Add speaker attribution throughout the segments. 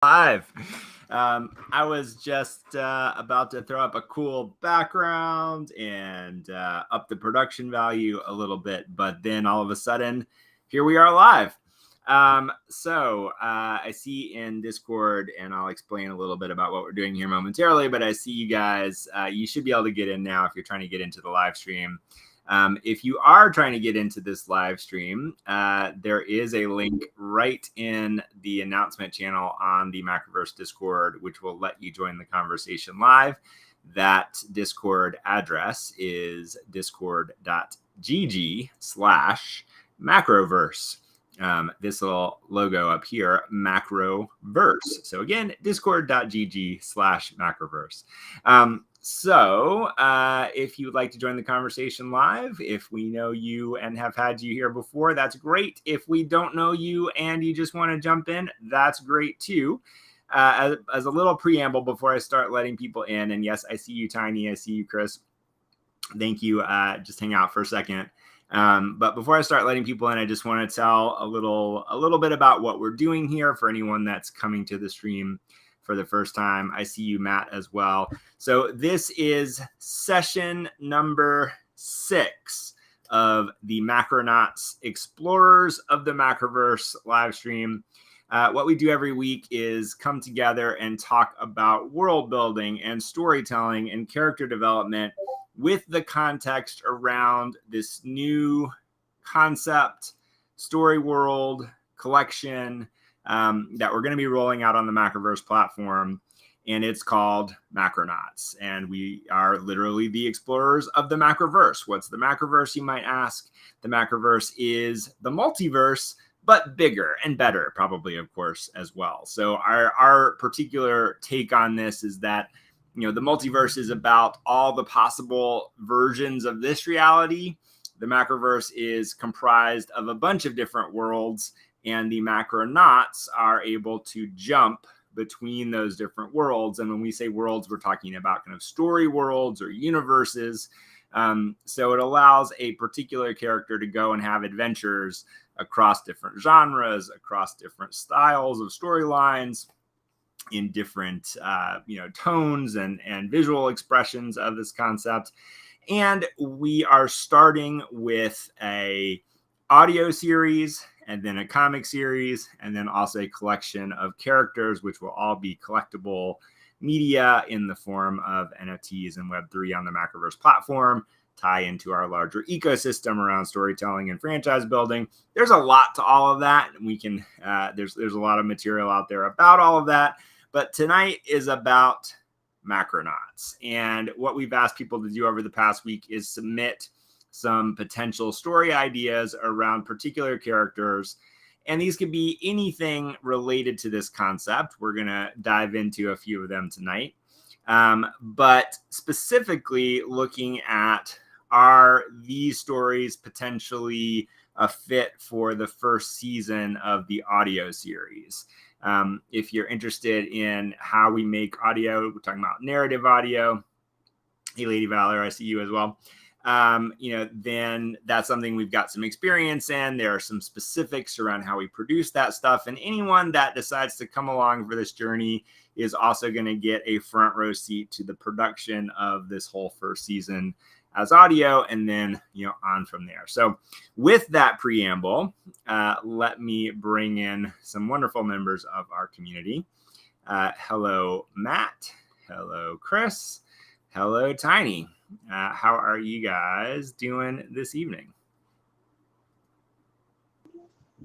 Speaker 1: Live. I was just about to throw up a cool background and up the production value a little bit, but then all of a sudden, here we are live. I see in Discord, and I'll explain a little bit about what we're doing here momentarily, but I see you guys, you should be able to get in now if you're trying to get into the live stream. If you are trying to get into this live stream, there is a link right in the announcement channel on the Macroverse Discord, which will let you join the conversation live. That Discord address is discord.gg/Macroverse. This little logo up here, Macroverse. So again, discord.gg/Macroverse. If you would like to join the conversation live, if we know you and have had you here before, that's great. If we don't know you and you just want to jump in, that's great too. As a little preamble before I start letting people in, and yes, I see you, Tiny. I see you, Chris. Thank you. Just hang out for a second. But before I start letting people in, I just want to tell a little bit about what we're doing here for anyone that's coming to the stream for the first time. I see you, Matt, as well. So this is session number 6 of the Macronauts Explorers of the Macroverse live stream. What we do every week is come together and talk about world building and storytelling and character development with the context around this new concept, story world, collection, that we're going to be rolling out on the Macroverse platform, and it's called Macronauts. And we are literally the explorers of the Macroverse. What's the Macroverse, you might ask? The Macroverse is the multiverse, but bigger and better, probably, of course, as well. So our particular take on this is that, you know, the multiverse is about all the possible versions of this reality. The Macroverse is comprised of a bunch of different worlds, and the Macronauts are able to jump between those different worlds. And when we say worlds, we're talking about kind of story worlds or universes. So it allows a particular character to go and have adventures across different genres, across different styles of storylines, in different tones and visual expressions of this concept. And we are starting with a audio series, and then a comic series, and then also a collection of characters, which will all be collectible media in the form of NFTs and Web3 on the Macroverse platform, tie into our larger ecosystem around storytelling and franchise building. There's a lot to all of that. We can there's a lot of material out there about all of that, but tonight is about Macronauts. And what we've asked people to do over the past week is submit some potential story ideas around particular characters. And these could be anything related to this concept. We're going to dive into a few of them tonight. But specifically looking at, are these stories potentially a fit for the first season of the audio series? If you're interested in how we make audio, we're talking about narrative audio. Hey, Lady Valor, I see you as well. Then that's something we've got some experience in. There are some specifics around how we produce that stuff. And anyone that decides to come along for this journey is also going to get a front row seat to the production of this whole first season as audio, and then, on from there. So with that preamble, let me bring in some wonderful members of our community. Hello, Matt. Hello, Chris. Hello, Tiny. How are you guys doing this evening?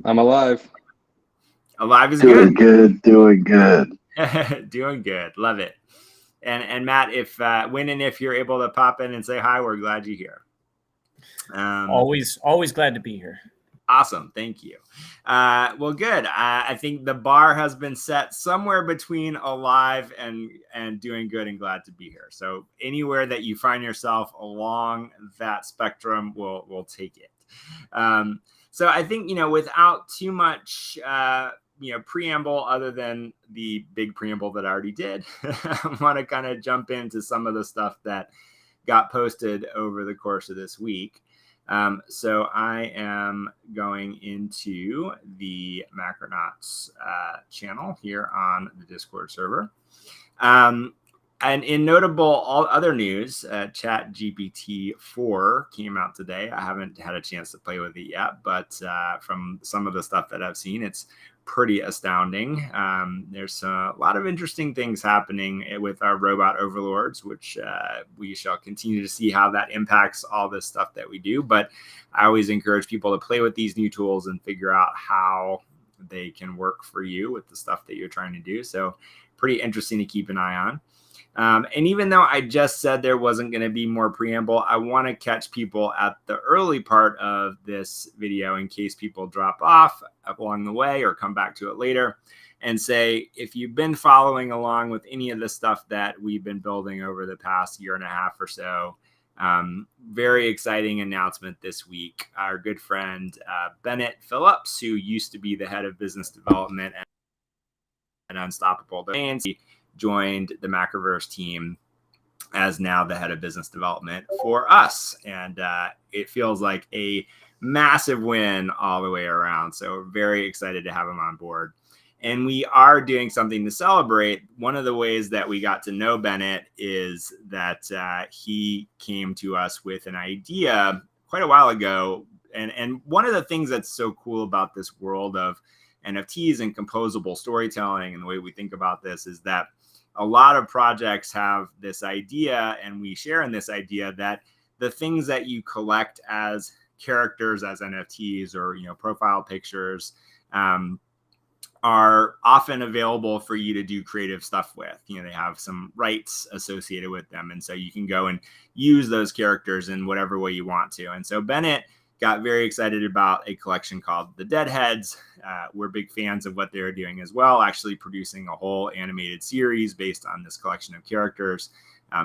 Speaker 2: I'm alive.
Speaker 1: Alive is
Speaker 3: doing
Speaker 1: good.
Speaker 3: Doing good.
Speaker 1: Doing good. Love it. And Matt, if you're able to pop in and say hi, we're glad you're here.
Speaker 4: Always glad to be here.
Speaker 1: Awesome. Thank you. Well, good. I think the bar has been set somewhere between alive and doing good and glad to be here. So anywhere that you find yourself along that spectrum, we'll take it. So I think, without too much, preamble other than the big preamble that I already did, I want to kind of jump into some of the stuff that got posted over the course of this week. So I am going into the Macronauts channel here on the Discord server. And in notable all other news, Chat GPT-4 came out today. I haven't had a chance to play with it yet, but from some of the stuff that I've seen, it's pretty astounding. There's a lot of interesting things happening with our robot overlords, which we shall continue to see how that impacts all this stuff that we do. But I always encourage people to play with these new tools and figure out how they can work for you with the stuff that you're trying to do. So pretty interesting to keep an eye on. And even though I just said there wasn't going to be more preamble, I want to catch people at the early part of this video in case people drop off along the way or come back to it later, and say, if you've been following along with any of the stuff that we've been building over the past year and a half or so, very exciting announcement this week. Our good friend Bennett Phillips, who used to be the head of business development and Unstoppable Domains, joined the Macroverse team as now the head of business development for us. And it feels like a massive win all the way around. So we're very excited to have him on board. And we are doing something to celebrate. One of the ways that we got to know Bennett is that he came to us with an idea quite a while ago. And one of the things that's so cool about this world of NFTs and composable storytelling and the way we think about this is that a lot of projects have this idea, and we share in this idea, that the things that you collect as characters, as NFTs or profile pictures, are often available for you to do creative stuff with. They have some rights associated with them, and so you can go and use those characters in whatever way you want to. And so Bennett got very excited about a collection called The Deadheads. We're big fans of what they're doing as well, actually producing a whole animated series based on this collection of characters.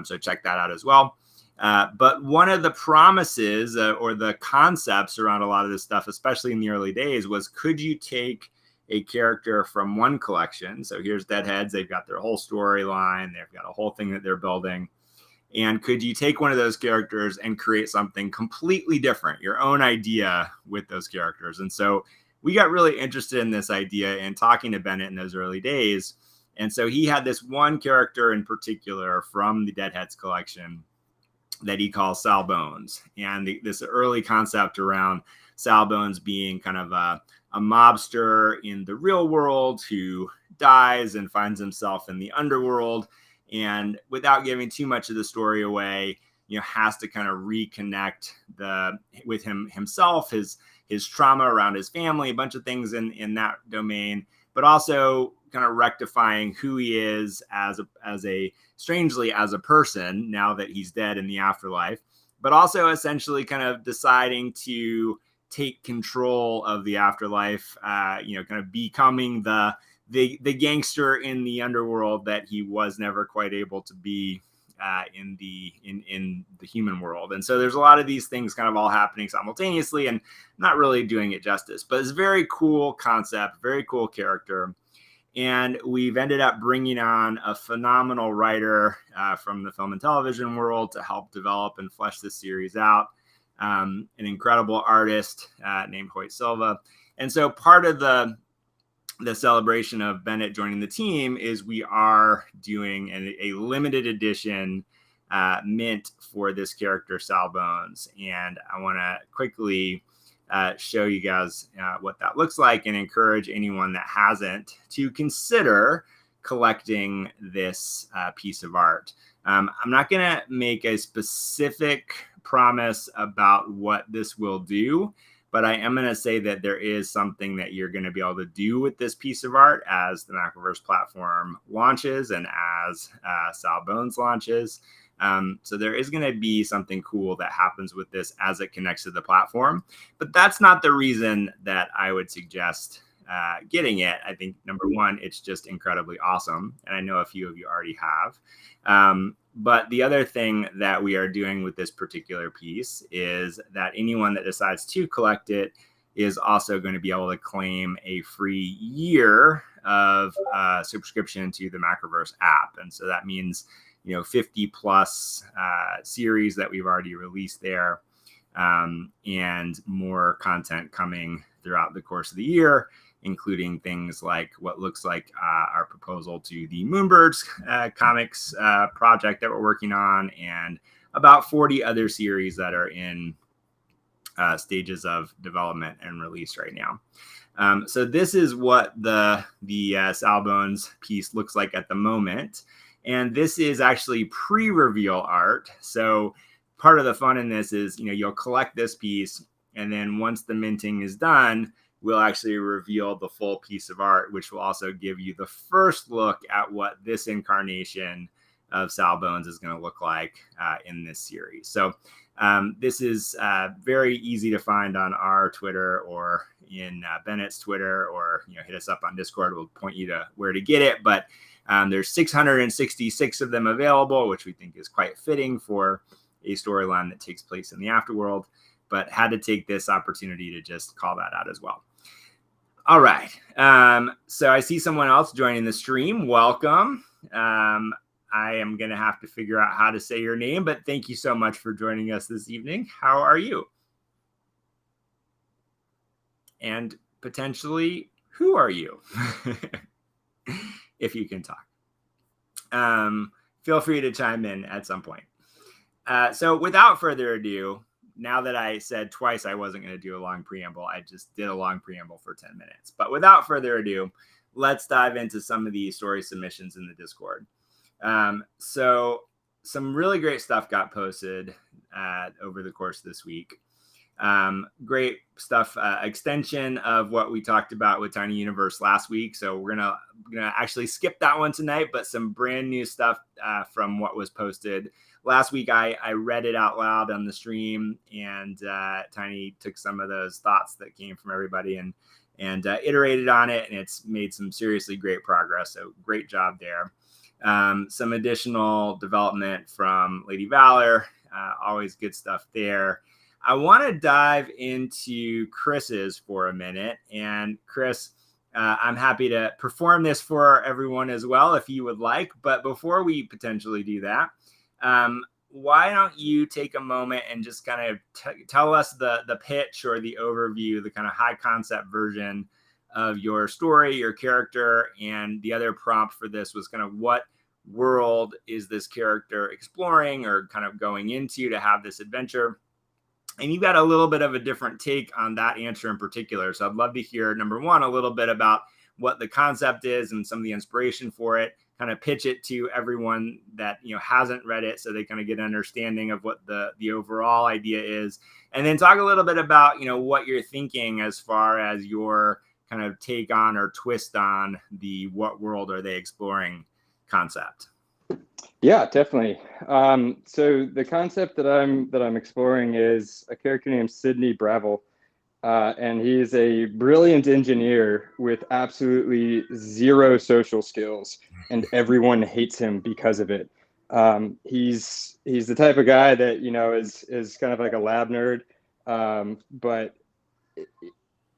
Speaker 1: So check that out as well. But one of the promises or the concepts around a lot of this stuff, especially in the early days, was, could you take a character from one collection? So here's Deadheads. They've got their whole storyline. They've got a whole thing that they're building. And could you take one of those characters and create something completely different, your own idea with those characters? And so we got really interested in this idea and talking to Bennett in those early days. And so he had this one character in particular from the Deadheads collection that he calls Sal Bones. And this early concept around Sal Bones being kind of a mobster in the real world who dies and finds himself in the underworld. And without giving too much of the story away, has to kind of reconnect with himself, his trauma around his family, a bunch of things in that domain, but also kind of rectifying who he is as a person now that he's dead in the afterlife, but also essentially kind of deciding to take control of the afterlife, kind of becoming the gangster in the underworld that he was never quite able to be in the human world. And so there's a lot of these things kind of all happening simultaneously and not really doing it justice, but it's a very cool concept, very cool character. And we've ended up bringing on a phenomenal writer from the film and television world to help develop and flesh this series out. An incredible artist named Hoyt Silva. And so part of the celebration of Bennett joining the team is we are doing a limited edition mint for this character, Sal Bones. And I want to quickly show you guys what that looks like and encourage anyone that hasn't to consider collecting this piece of art. I'm not going to make a specific promise about what this will do, but I am going to say that there is something that you're going to be able to do with this piece of art as the Macroverse platform launches and as Sal Bones launches. So there is going to be something cool that happens with this as it connects to the platform. But that's not the reason that I would suggest getting it. I think, number one, it's just incredibly awesome. And I know a few of you already have. But the other thing that we are doing with this particular piece is that anyone that decides to collect it is also going to be able to claim a free year of subscription to the Macroverse app. And so that means 50 plus series that we've already released there. and more content coming throughout the course of the year, including things like what looks like our proposal to the Moonbirds comics project that we're working on, and about 40 other series that are in stages of development and release right now. So this is what the Salbones piece looks like at the moment. And this is actually pre-reveal art. So part of the fun in this is, you'll collect this piece, and then once the minting is done, we'll actually reveal the full piece of art, which will also give you the first look at what this incarnation of Salbones is going to look like in this series. So this is very easy to find on our Twitter or in Bennett's Twitter, or hit us up on Discord. We'll point you to where to get it. But there's 666 of them available, which we think is quite fitting for a storyline that takes place in the afterworld. But had to take this opportunity to just call that out as well. All right. So I see someone else joining the stream. Welcome. I am going to have to figure out how to say your name, but thank you so much for joining us this evening. How are you? And potentially, who are you? If you can talk. Feel free to chime in at some point. So without further ado, now that I said twice I wasn't going to do a long preamble, I just did a long preamble for 10 minutes. But without further ado, let's dive into some of the story submissions in the Discord. So some really great stuff got posted over the course of this week. Great stuff, extension of what we talked about with Tiny Universe last week. So we're gonna actually skip that one tonight, but some brand new stuff from what was posted last week. I read it out loud on the stream, and Tiny took some of those thoughts that came from everybody and iterated on it, and it's made some seriously great progress. So great job there. Some additional development from Lady Valor, always good stuff there. I want to dive into Chris's for a minute. And Chris, I'm happy to perform this for everyone as well, if you would like. But before we potentially do that, why don't you take a moment and just kind of tell us the pitch or the overview, the kind of high concept version of your story, your character, and the other prompt for this was kind of what world is this character exploring or kind of going into to have this adventure. And you got a little bit of a different take on that answer in particular. So I'd love to hear, number one, a little bit about what the concept is and some of the inspiration for it, kind of pitch it to everyone that, hasn't read it, so they kind of get an understanding of what the overall idea is. And then talk a little bit about, what you're thinking as far as your kind of take on or twist on the what world are they exploring concept.
Speaker 2: Yeah, definitely. So the concept that I'm exploring is a character named Sidney Bravel, and he's a brilliant engineer with absolutely zero social skills, and everyone hates him because of it. He's the type of guy that is kind of like a lab nerd, but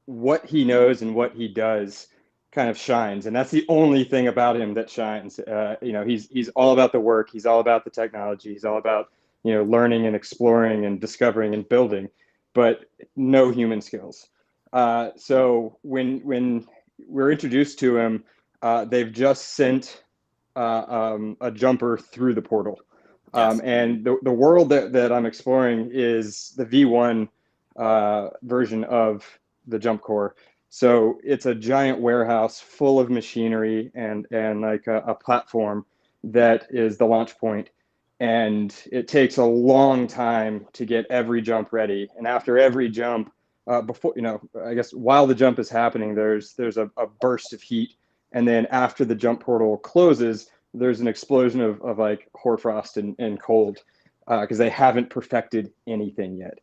Speaker 2: what he knows and what he does kind of shines, and that's the only thing about him that shines. He's all about the work, he's all about the technology, he's all about learning and exploring and discovering and building, but no human skills. So when we're introduced to him, they've just sent a jumper through the portal.
Speaker 1: Yes.
Speaker 2: And the world that I'm exploring is the V1 version of the jump core. So it's a giant warehouse full of machinery and like a platform that is the launch point. And it takes a long time to get every jump ready. And after every jump, before, I guess while the jump is happening, there's a burst of heat. And then after the jump portal closes, there's an explosion of like hoarfrost and cold because they haven't perfected anything yet.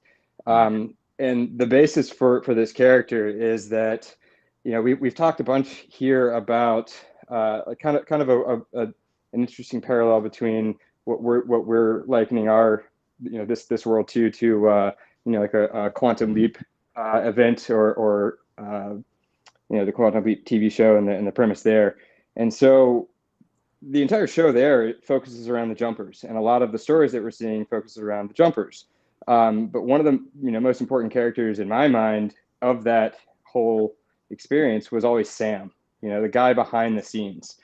Speaker 2: And the basis for this character is that, we've talked a bunch here about kind of an interesting parallel between what we're likening our, this world to like a quantum leap event or the Quantum Leap TV show and the premise there. And so the entire show there, it focuses around the jumpers, and a lot of the stories that we're seeing focuses around the jumpers. But one of the most important characters in my mind of that whole experience was always Sam, the guy behind the scenes.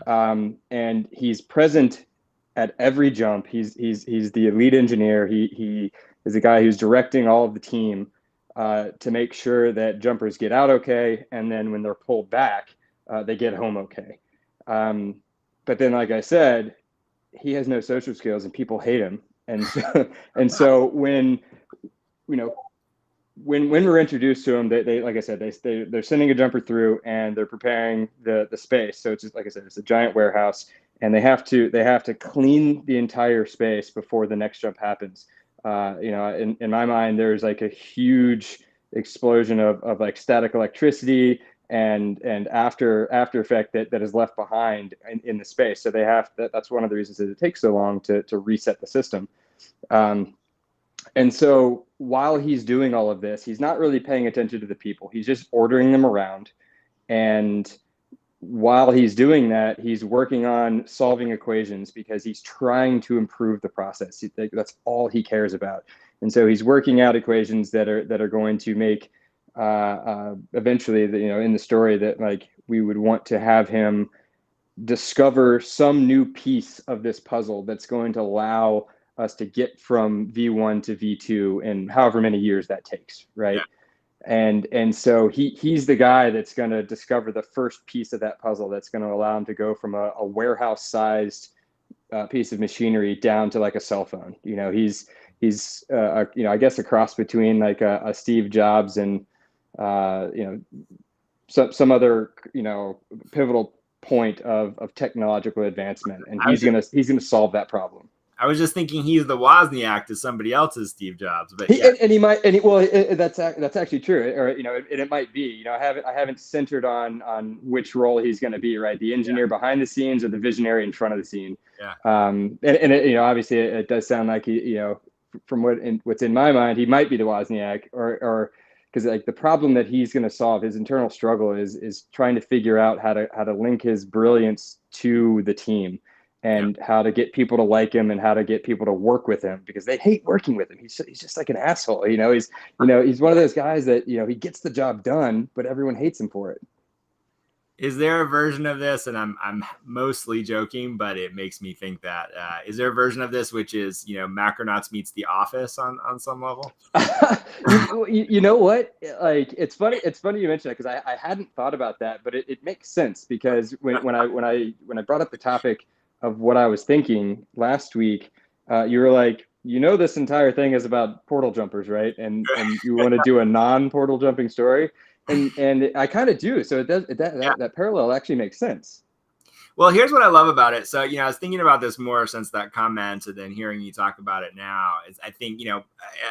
Speaker 2: And he's present at every jump. He's the elite engineer. He is the guy who's directing all of the team to make sure that jumpers get out okay, and then when they're pulled back, they get home okay. But then, like I said, he has no social skills, and people hate him. And so when we're introduced to them, they like I said, they're sending a jumper through and they're preparing the space. So it's just, like I said, it's a giant warehouse, and they have to clean the entire space before the next jump happens. In my mind, there's like a huge explosion of like static electricity and after effect that is left behind in the space. So that's one of the reasons that it takes so long to reset the system. And so while he's doing all of this, he's not really paying attention to the people. He's just ordering them around. And while he's doing that, he's working on solving equations because he's trying to improve the process. That's all he cares about. And so he's working out equations that are going to make eventually, in the story, that like we would want to have him discover some new piece of this puzzle that's going to allow us to get from V1 to V2 in however many years that takes, right? Yeah. And so he's the guy that's going to discover the first piece of that puzzle that's going to allow him to go from a warehouse-sized piece of machinery down to like a cell phone. He's I guess a cross between like a Steve Jobs and some other pivotal point of technological advancement, and he's gonna solve that problem.
Speaker 1: I was just thinking he's the Wozniak to somebody else's Steve Jobs, but
Speaker 2: that's actually true, or it might be. I haven't centered on which role he's going to be, right? The engineer behind the scenes or the visionary in front of the scene.
Speaker 1: Yeah.
Speaker 2: And obviously it does sound like from what's in my mind, he might be the Wozniak, or because like the problem that he's going to solve, his internal struggle is trying to figure out how to link his brilliance to the team. And how to get people to like him and how to get people to work with him, because they hate working with him. He's just like an asshole. He's one of those guys that, he gets the job done, but everyone hates him for it.
Speaker 1: Is there a version of this? And I'm mostly joking, but it makes me think that, is there a version of this, which is, Macronauts meets The Office on some level?
Speaker 2: you know what? Like, it's funny you mention that, because I hadn't thought about that, but it makes sense, because when I brought up the topic of what I was thinking last week, you were like, this entire thing is about portal jumpers, right? And you want to do a non-portal jumping story, and I kind of do. So it does that parallel actually makes sense.
Speaker 1: Well, here's what I love about it. So, I was thinking about this more since that comment, and then hearing you talk about it now, is I think,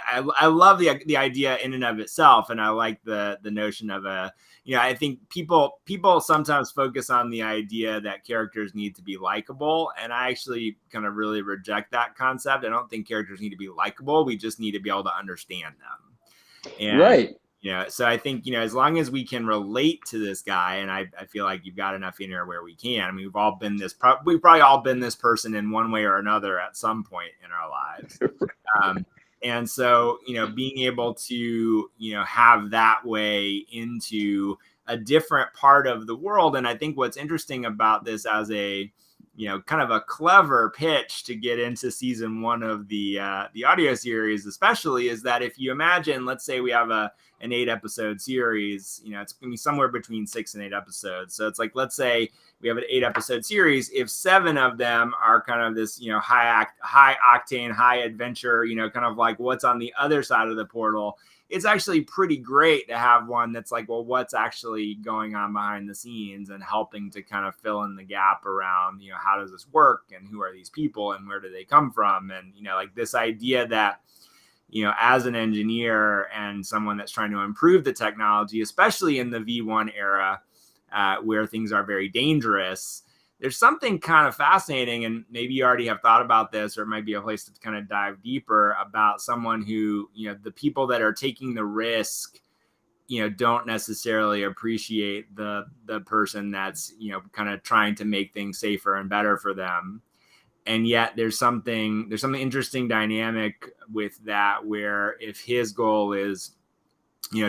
Speaker 1: I love the idea in and of itself. And I like the notion of I think people sometimes focus on the idea that characters need to be likable. And I actually kind of really reject that concept. I don't think characters need to be likable. We just need to be able to understand them. And,
Speaker 2: right.
Speaker 1: So I think, as long as we can relate to this guy, and I feel like you've got enough in here where we can. I mean, we've probably all been this person in one way or another at some point in our lives. And so, being able to, have that way into a different part of the world. And I think what's interesting about this as a, kind of a clever pitch to get into season 1 of the audio series, especially, is that if you imagine, let's say we have an 8-episode series, it's going to be somewhere between 6 and 8 episodes. So it's like, let's say we have an 8-episode series. If 7 of them are kind of this, high octane, high adventure, kind of like what's on the other side of the portal, it's actually pretty great to have one that's like, well, what's actually going on behind the scenes, and helping to kind of fill in the gap around, how does this work, and who are these people, and where do they come from? And, like this idea that, as an engineer and someone that's trying to improve the technology, especially in the V1 era, where things are very dangerous, there's something kind of fascinating, and maybe you already have thought about this, or it might be a place to kind of dive deeper, about someone who, the people that are taking the risk, don't necessarily appreciate the person that's, kind of trying to make things safer and better for them. and yet there's something interesting dynamic with that, where if his goal is,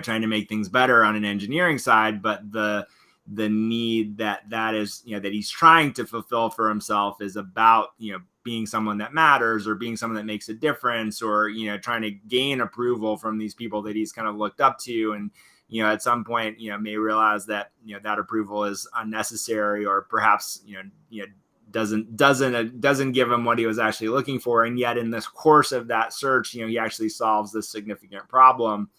Speaker 1: trying to make things better on an engineering side, but the need that is, that he's trying to fulfill for himself is about, being someone that matters, or being someone that makes a difference, or, trying to gain approval from these people that he's kind of looked up to. And, at some point, may realize that, that approval is unnecessary, or perhaps, doesn't give him what he was actually looking for. And yet in this course of that search, he actually solves this significant problem.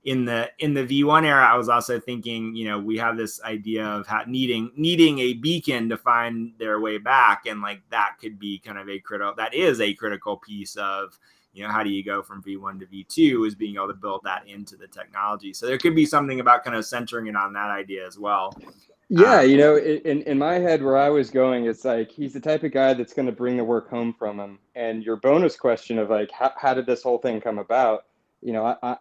Speaker 1: In the V1 era, I was also thinking, we have this idea of needing a beacon to find their way back, and like that could be kind of a critical piece of, how do you go from V1 to V2, is being able to build that into the technology. So there could be something about kind of centering it on that idea as well.
Speaker 2: Yeah, in my head, where I was going, it's like he's the type of guy that's going to bring the work home from him. And your bonus question of like, how did this whole thing come about?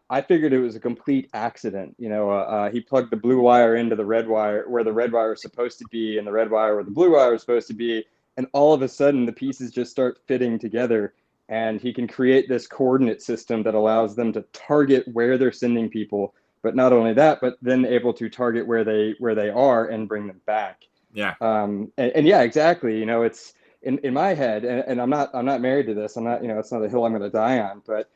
Speaker 2: I figured it was a complete accident. He plugged the blue wire into the red wire where the red wire is supposed to be, and the red wire where the blue wire is supposed to be. And all of a sudden, the pieces just start fitting together. And he can create this coordinate system that allows them to target where they're sending people. But not only that, but then able to target where they are and bring them back.
Speaker 1: Yeah.
Speaker 2: And yeah, exactly. It's in my head, and I'm not married to this. I'm not, it's not a hill I'm going to die on, but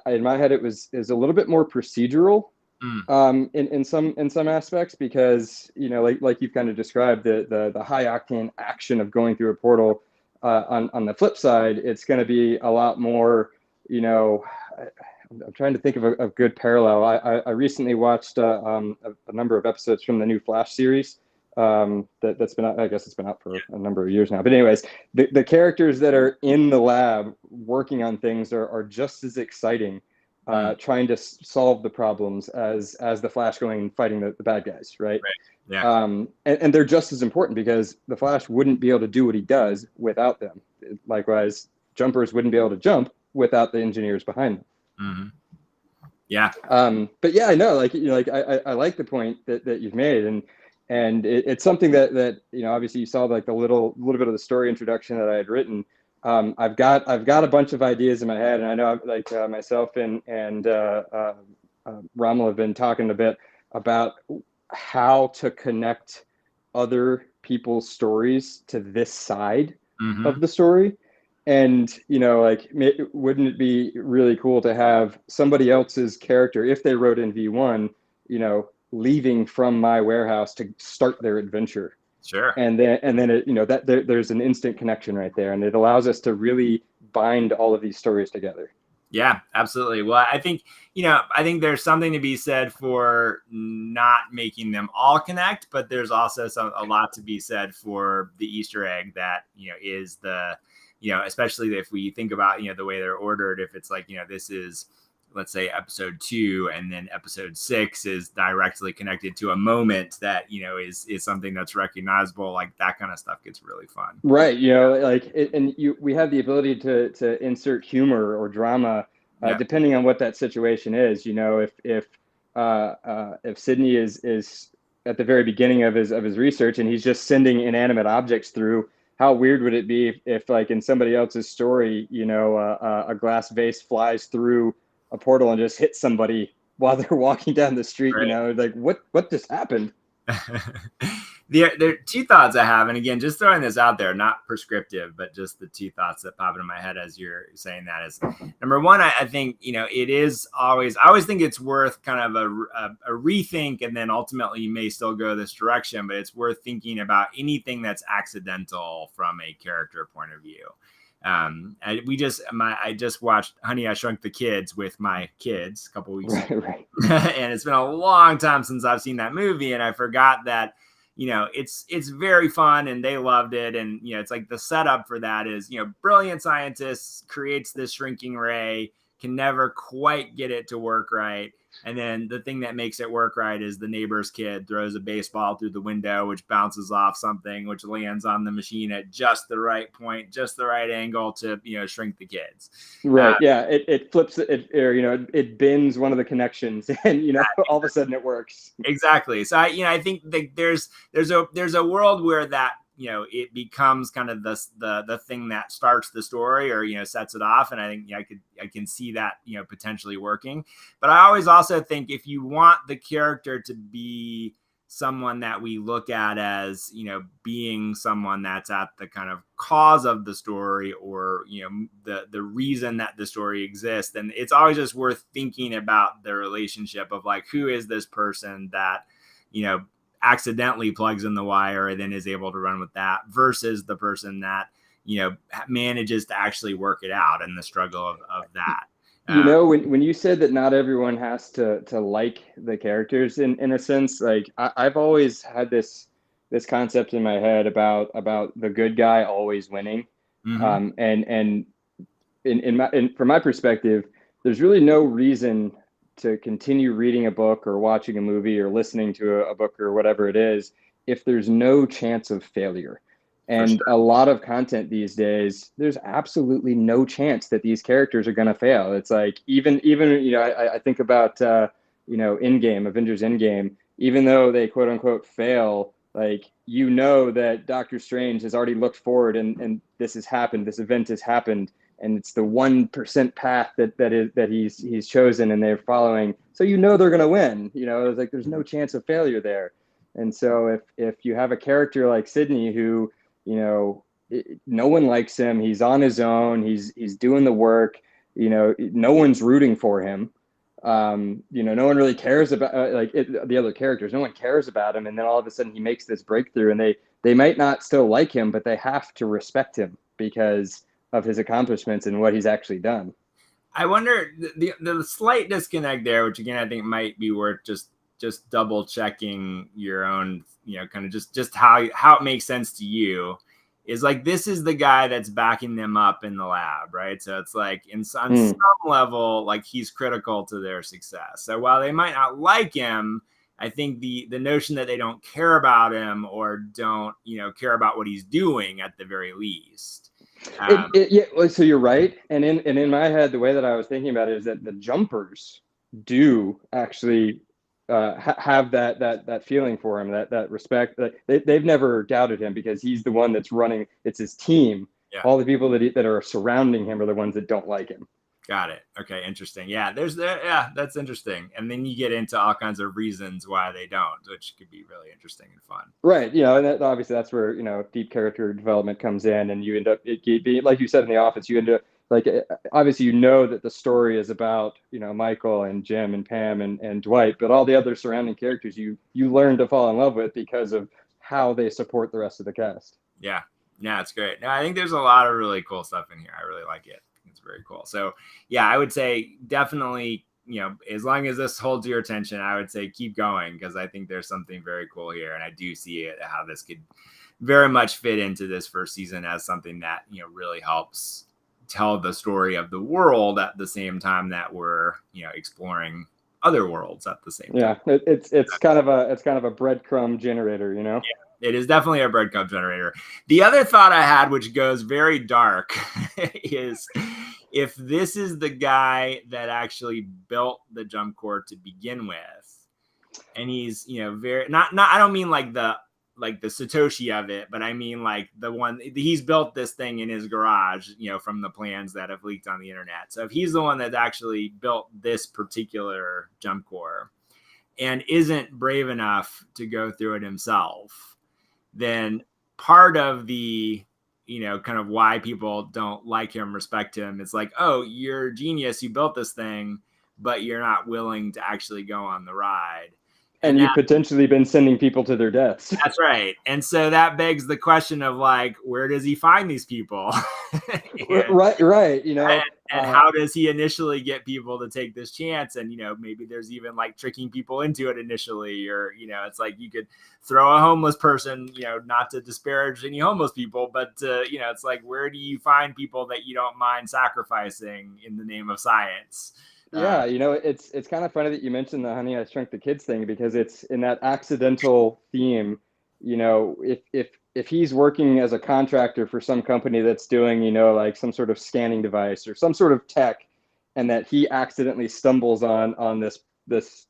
Speaker 2: in my head, is a little bit more procedural, in some aspects, because like you've kind of described, the high octane action of going through a portal. On the flip side, it's going to be a lot more. I'm trying to think of a good parallel. I recently watched a number of episodes from the new Flash series. That's been out, I guess it's been out for a number of years now. But anyways, the characters that are in the lab working on things are just as exciting, trying to solve the problems as the Flash going and fighting the bad guys, right?
Speaker 1: Yeah.
Speaker 2: And they're just as important, because the Flash wouldn't be able to do what he does without them. Likewise, jumpers wouldn't be able to jump without the engineers behind them.
Speaker 1: Mm-hmm. Yeah.
Speaker 2: But yeah, I know, I like the point that you've made, and it's something that obviously you saw like the little bit of the story introduction that I had written. I've got a bunch of ideas in my head, and I know myself and Rommel have been talking a bit about how to connect other people's stories to this side of the story. And, wouldn't it be really cool to have somebody else's character, if they wrote in V1, leaving from my warehouse to start their adventure?
Speaker 1: Sure.
Speaker 2: And then it, there's an instant connection right there, and it allows us to really bind all of these stories together.
Speaker 1: Yeah, absolutely. Well, I think there's something to be said for not making them all connect, but there's also a lot to be said for the Easter egg that, is the, especially if we think about, the way they're ordered, if it's like, this is, let's say episode 2, and then episode 6 is directly connected to a moment that, is something that's recognizable, like that kind of stuff gets really fun.
Speaker 2: Right. We have the ability to insert humor or drama, depending on what that situation is. If Sydney is at the very beginning of his research, and he's just sending inanimate objects through, how weird would it be if like in somebody else's story, a glass vase flies through a portal and just hits somebody while they're walking down the street,
Speaker 1: right.
Speaker 2: Like what just happened?
Speaker 1: There are two thoughts I have, and again, just throwing this out there, not prescriptive, but just the two thoughts that pop into my head as you're saying that is, number one, I think, it is always, I always think it's worth kind of a rethink, and then ultimately you may still go this direction, but it's worth thinking about anything that's accidental from a character point of view. I just watched Honey, I Shrunk the Kids with my kids a couple weeks ago.
Speaker 2: Right.
Speaker 1: And it's been a long time since I've seen that movie, and I forgot that, it's very fun, and they loved it. And, it's like the setup for that is, brilliant scientists creates this shrinking ray, can never quite get it to work right. And then the thing that makes it work right is the neighbor's kid throws a baseball through the window, which bounces off something, which lands on the machine at just the right point, just the right angle to, shrink the kids.
Speaker 2: Right. Yeah. It flips it, or, it bends one of the connections, and, all of a sudden it works.
Speaker 1: Exactly. So I think that there's a world where that it becomes kind of the thing that starts the story or, sets it off. And I think I can see that, potentially working. But I always also think if you want the character to be someone that we look at as, being someone that's at the kind of cause of the story or, the reason that the story exists, then it's always just worth thinking about the relationship of like, who is this person that, accidentally plugs in the wire and then is able to run with that versus the person that, manages to actually work it out and the struggle of that.
Speaker 2: When you said that not everyone has to like the characters in a sense, like I've always had this concept in my head about the good guy always winning.
Speaker 1: Mm-hmm.
Speaker 2: And from my perspective, there's really no reason to continue reading a book or watching a movie or listening to a book or whatever it is if there's no chance of failure. And
Speaker 1: sure.
Speaker 2: A lot of content these days, there's absolutely no chance that these characters are going to fail. It's like even I think about Endgame, Avengers Endgame, even though they quote unquote fail, like that Doctor Strange has already looked forward and this has happened, this event has happened, and it's the 1% path that he's chosen and they're following. So they're going to win. It's like there's no chance of failure there. And so if you have a character like Sydney who no one likes him, he's on his own, he's doing the work, no one's rooting for him, no one really cares about the other characters, no one cares about him, and then all of a sudden he makes this breakthrough and they might not still like him, but they have to respect him because of his accomplishments and what he's actually done.
Speaker 1: I wonder the slight disconnect there, which again I think might be worth just double checking your own, kind of just how it makes sense to you, is like this is the guy that's backing them up in the lab, right? So it's like on some level, like he's critical to their success. So while they might not like him, I think the notion that they don't care about him or don't care about what he's doing at the very least.
Speaker 2: So you're right, and in my head, the way that I was thinking about it is that the jumpers do actually have that feeling for him, that respect. They've never doubted him because he's the one that's running. It's his team.
Speaker 1: Yeah.
Speaker 2: All the people that are surrounding him are the ones that don't like him.
Speaker 1: Got it. Okay, interesting. Yeah, that's interesting. And then you get into all kinds of reasons why they don't, which could be really interesting and fun.
Speaker 2: Right. And obviously that's where, deep character development comes in, and you end up, like you said in The Office, you end up, like, obviously, that the story is about, Michael and Jim and Pam and Dwight, but all the other surrounding characters you learn to fall in love with because of how they support the rest of the cast.
Speaker 1: Yeah. No, it's great. No, I think there's a lot of really cool stuff in here. I really like it. It's very cool. So yeah, I would say definitely, as long as this holds your attention, I would say keep going, because I think there's something very cool here. And I do see it, how this could very much fit into this first season as something that, really helps tell the story of the world at the same time that we're, exploring other worlds at the same time.
Speaker 2: Yeah, it's kind of a breadcrumb generator, Yeah.
Speaker 1: It is definitely a breadcrumb generator. The other thought I had, which goes very dark, is if this is the guy that actually built the jump core to begin with, and he's, very not I don't mean like the Satoshi of it, but I mean like the one, he's built this thing in his garage, from the plans that have leaked on the internet. So if he's the one that actually built this particular jump core and isn't brave enough to go through it himself, then part of the, kind of why people don't like him, respect him, it's like, oh, you're a genius, you built this thing, but you're not willing to actually go on the ride.
Speaker 2: And you've potentially been sending people to their deaths.
Speaker 1: That's right. And so that begs the question of like, where does he find these people?
Speaker 2: Right.
Speaker 1: And how does he initially get people to take this chance? And, maybe there's even like tricking people into it initially, or, it's like you could throw a homeless person, not to disparage any homeless people, but, it's like, where do you find people that you don't mind sacrificing in the name of science?
Speaker 2: Yeah, it's kind of funny that you mentioned the Honey, I Shrunk the Kids thing, because it's in that accidental theme. If he's working as a contractor for some company that's doing, like some sort of scanning device or some sort of tech, and that he accidentally stumbles on this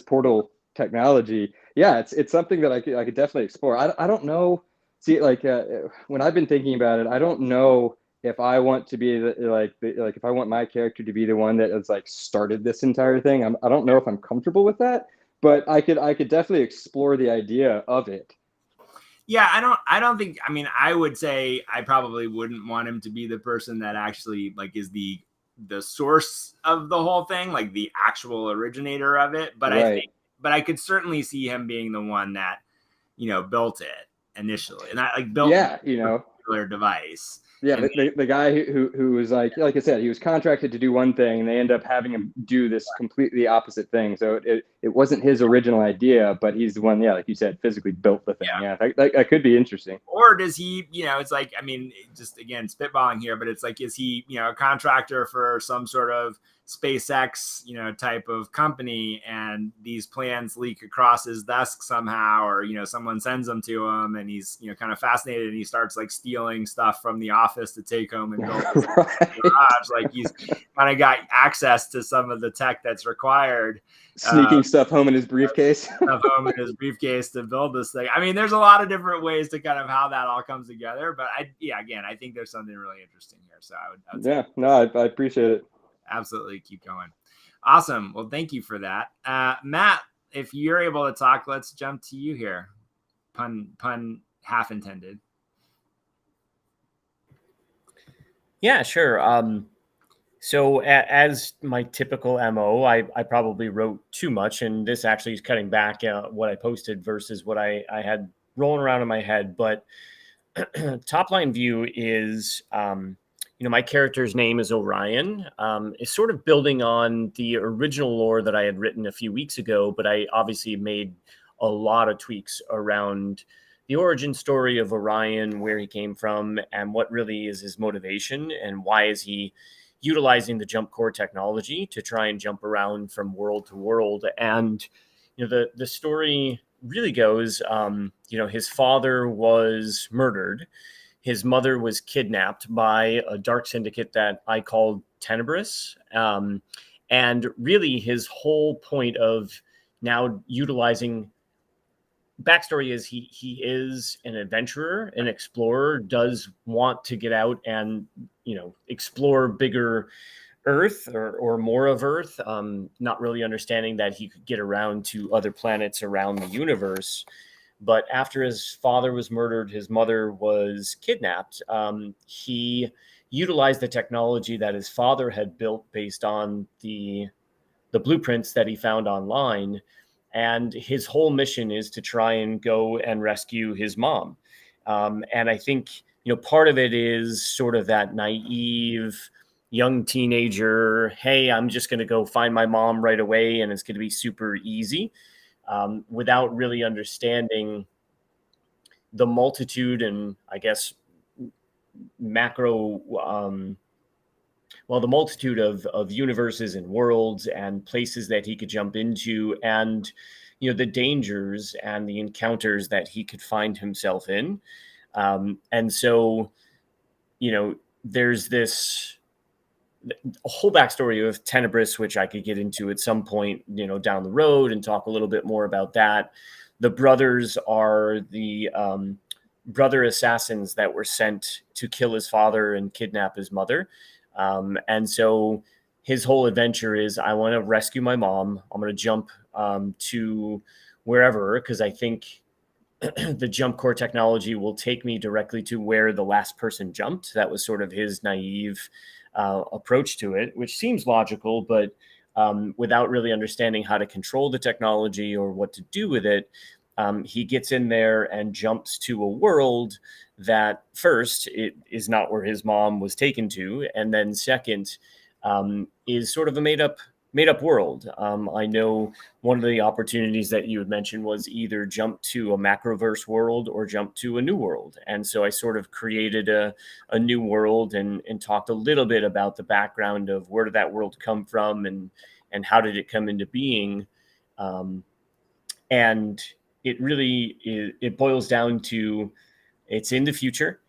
Speaker 2: portal technology. Yeah, it's something that I could definitely explore. I don't know See, like when I've been thinking about it, I don't know if I want to be like if I want my character to be the one that has like started this entire thing. I don't know if I'm comfortable with that, but I could definitely explore the idea of it.
Speaker 1: Yeah, I don't think, I mean, I would say I probably wouldn't want him to be the person that actually like is the source of the whole thing, like the actual originator of it. But
Speaker 2: Right.
Speaker 1: I could certainly see him being the one that, built it initially, and I like built
Speaker 2: Yeah,
Speaker 1: the particular device.
Speaker 2: Yeah,
Speaker 1: And
Speaker 2: the guy who was like I said, he was contracted to do one thing, and they end up having him do this completely opposite thing. So it wasn't his original idea, but he's the one, yeah, like you said, physically built the thing. Yeah, that could be interesting.
Speaker 1: Or does he, it's like, I mean, just again, spitballing here, but it's like, is he, a contractor for some sort of SpaceX, type of company, and these plans leak across his desk somehow, or, someone sends them to him, and he's, kind of fascinated, and he starts like stealing stuff from the office to take home and build his garage. Like he's kind of got access to some of the tech that's required.
Speaker 2: Sneaking stuff home in his briefcase.
Speaker 1: To build this thing. I mean, there's a lot of different ways to kind of how that all comes together. But I think there's something really interesting here. So I would
Speaker 2: yeah, no, I appreciate it.
Speaker 1: Absolutely, keep going. Awesome. Well, thank you for that, Matt. If you're able to talk, let's jump to you here. Pun half intended.
Speaker 4: Yeah, sure. So as my typical MO, I probably wrote too much, and this actually is cutting back what I posted versus what I had rolling around in my head. But top line view is, my character's name is Orion. It's sort of building on the original lore that I had written a few weeks ago, but I obviously made a lot of tweaks around the origin story of Orion, where he came from, and what really is his motivation, and why is he utilizing the jump core technology to try and jump around from world to world. And, the story really goes, his father was murdered. His mother was kidnapped by a dark syndicate that I called Tenebrous. And really his whole point of now utilizing backstory is he is an adventurer, an explorer, does want to get out and explore bigger Earth or more of Earth, not really understanding that he could get around to other planets around the universe. But after his father was murdered, his mother was kidnapped. He utilized the technology that his father had built based on the blueprints that he found online. And his whole mission is to try and go and rescue his mom. And I think, part of it is sort of that naive young teenager, hey, I'm just going to go find my mom right away, and it's going to be super easy, without really understanding the multitude and, I guess, the multitude of universes and worlds and places that he could jump into, and the dangers and the encounters that he could find himself in. And so there's this whole backstory of Tenebrous, which I could get into at some point down the road and talk a little bit more about that. The brothers are the brother assassins that were sent to kill his father and kidnap his mother. And so his whole adventure is, I want to rescue my mom. I'm going to jump to wherever, because I think the jump core technology will take me directly to where the last person jumped. That was sort of his naive approach to it, which seems logical, but without really understanding how to control the technology or what to do with it, he gets in there and jumps to a world that, first, it is not where his mom was taken to, and then second, is sort of a made up world. I know one of the opportunities that you had mentioned was either jump to a Macroverse world or jump to a new world. And so I sort of created a new world and talked a little bit about the background of where did that world come from and how did it come into being. And it really it boils down to, it's in the future.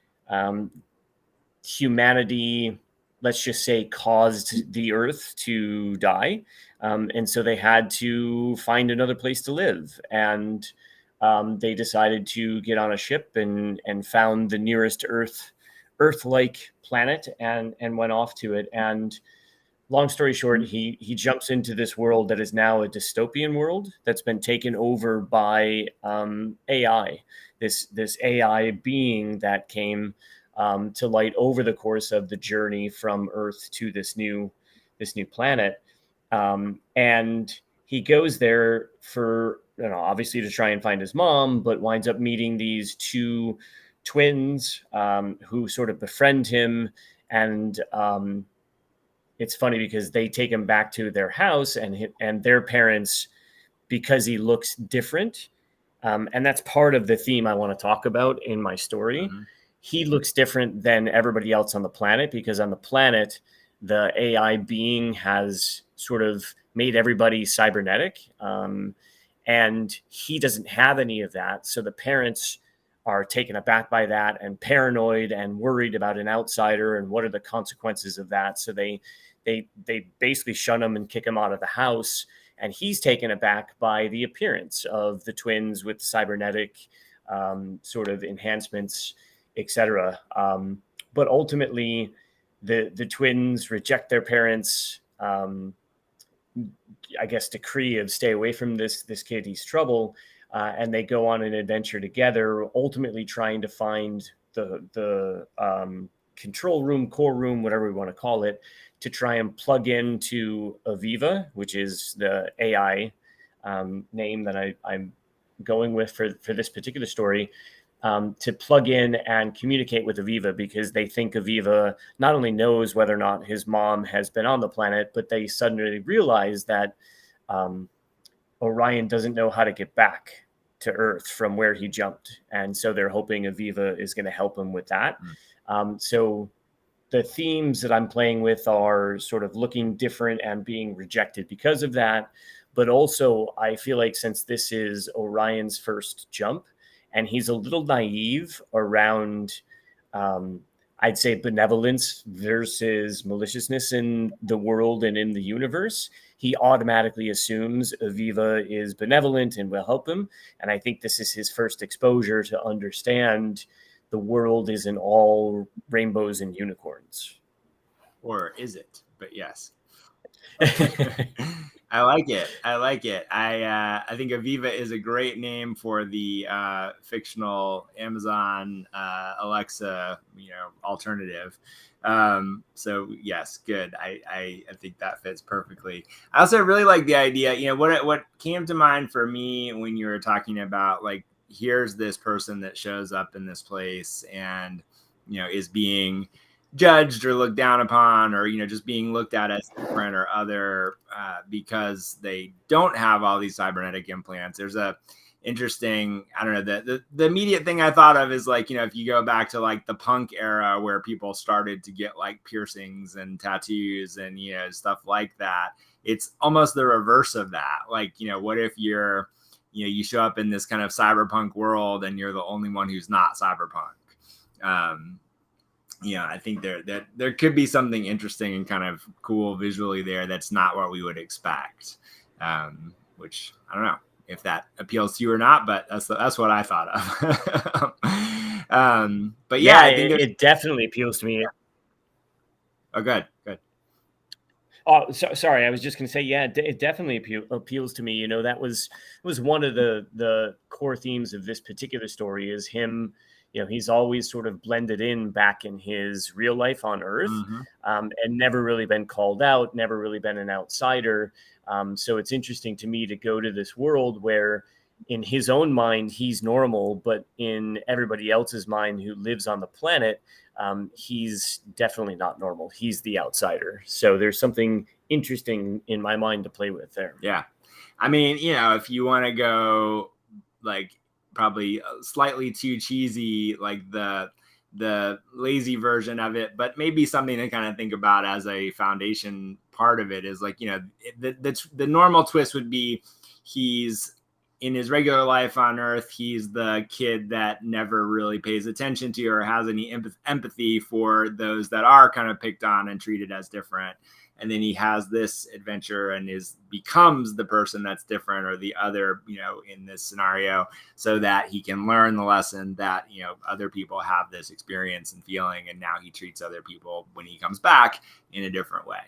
Speaker 4: Humanity, let's just say, caused the Earth to die. And so they had to find another place to live. And they decided to get on a ship and found the nearest Earth-like planet and went off to it. And long story short, he jumps into this world that is now a dystopian world that's been taken over by AI. This AI being that came to light over the course of the journey from Earth to this new planet, and he goes there for, obviously to try and find his mom, but winds up meeting these two twins who sort of befriend him. And it's funny because they take him back to their house and their parents, because he looks different. And that's part of the theme I want to talk about in my story.
Speaker 1: Mm-hmm.
Speaker 4: He looks different than everybody else on the planet, because on the planet, the AI being has sort of made everybody cybernetic. And he doesn't have any of that. So the parents are taken aback by that and paranoid and worried about an outsider and what are the consequences of that. So they basically shun him and kick him out of the house. And he's taken aback by the appearance of the twins with cybernetic sort of enhancements, etc. But ultimately, the twins reject their parents' I guess decree of stay away from this kid, he's trouble, and they go on an adventure together, ultimately trying to find the control room, core room, whatever we want to call it, to try and plug into Aviva, which is the AI name that I'm going with for this particular story, to plug in and communicate with Aviva, because they think Aviva not only knows whether or not his mom has been on the planet, but they suddenly realize that Orion doesn't know how to get back to Earth from where he jumped. And so they're hoping Aviva is going to help him with that. So the themes that I'm playing with are sort of looking different and being rejected because of that. But also, I feel like since this is Orion's first jump, and he's a little naive around, I'd say, benevolence versus maliciousness in the world and in the universe, he automatically assumes Aviva is benevolent and will help him. And I think this is his first exposure to understand the world isn't all rainbows and unicorns.
Speaker 1: Or is it? But yes. I like it. I think Aviva is a great name for the fictional Amazon Alexa, alternative. So yes, good. I think that fits perfectly. I also really like the idea. What came to mind for me when you were talking about, like, here's this person that shows up in this place and is being judged or looked down upon, or just being looked at as different or other because they don't have all these cybernetic implants. There's a interesting, I don't know, the immediate thing I thought of is, like, if you go back to like the punk era where people started to get like piercings and tattoos and stuff like that, it's almost the reverse of that. Like, what if you show up in this kind of cyberpunk world and you're the only one who's not cyberpunk? I think there could be something interesting and kind of cool visually there that's not what we would expect, which I don't know if that appeals to you or not, but that's what I thought of. But yeah, I think
Speaker 4: it definitely appeals to me.
Speaker 1: Oh, good.
Speaker 4: Oh, sorry. I was just going to say, yeah, it definitely appeals to me. That was one of the core themes of this particular story, is him. He's always sort of blended in back in his real life on Earth, and never really been called out, never really been an outsider. So it's interesting to me to go to this world where in his own mind, he's normal, but in everybody else's mind who lives on the planet, he's definitely not normal. He's the outsider. So there's something interesting in my mind to play with there.
Speaker 1: Yeah. I mean, if you want to go like probably slightly too cheesy, like the lazy version of it, but maybe something to kind of think about as a foundation part of it is, like, the normal twist would be he's in his regular life on Earth, he's the kid that never really pays attention to or has any empathy for those that are kind of picked on and treated as different. And then he has this adventure and becomes the person that's different or the other, in this scenario, so that he can learn the lesson that, other people have this experience and feeling. And now he treats other people when he comes back in a different way.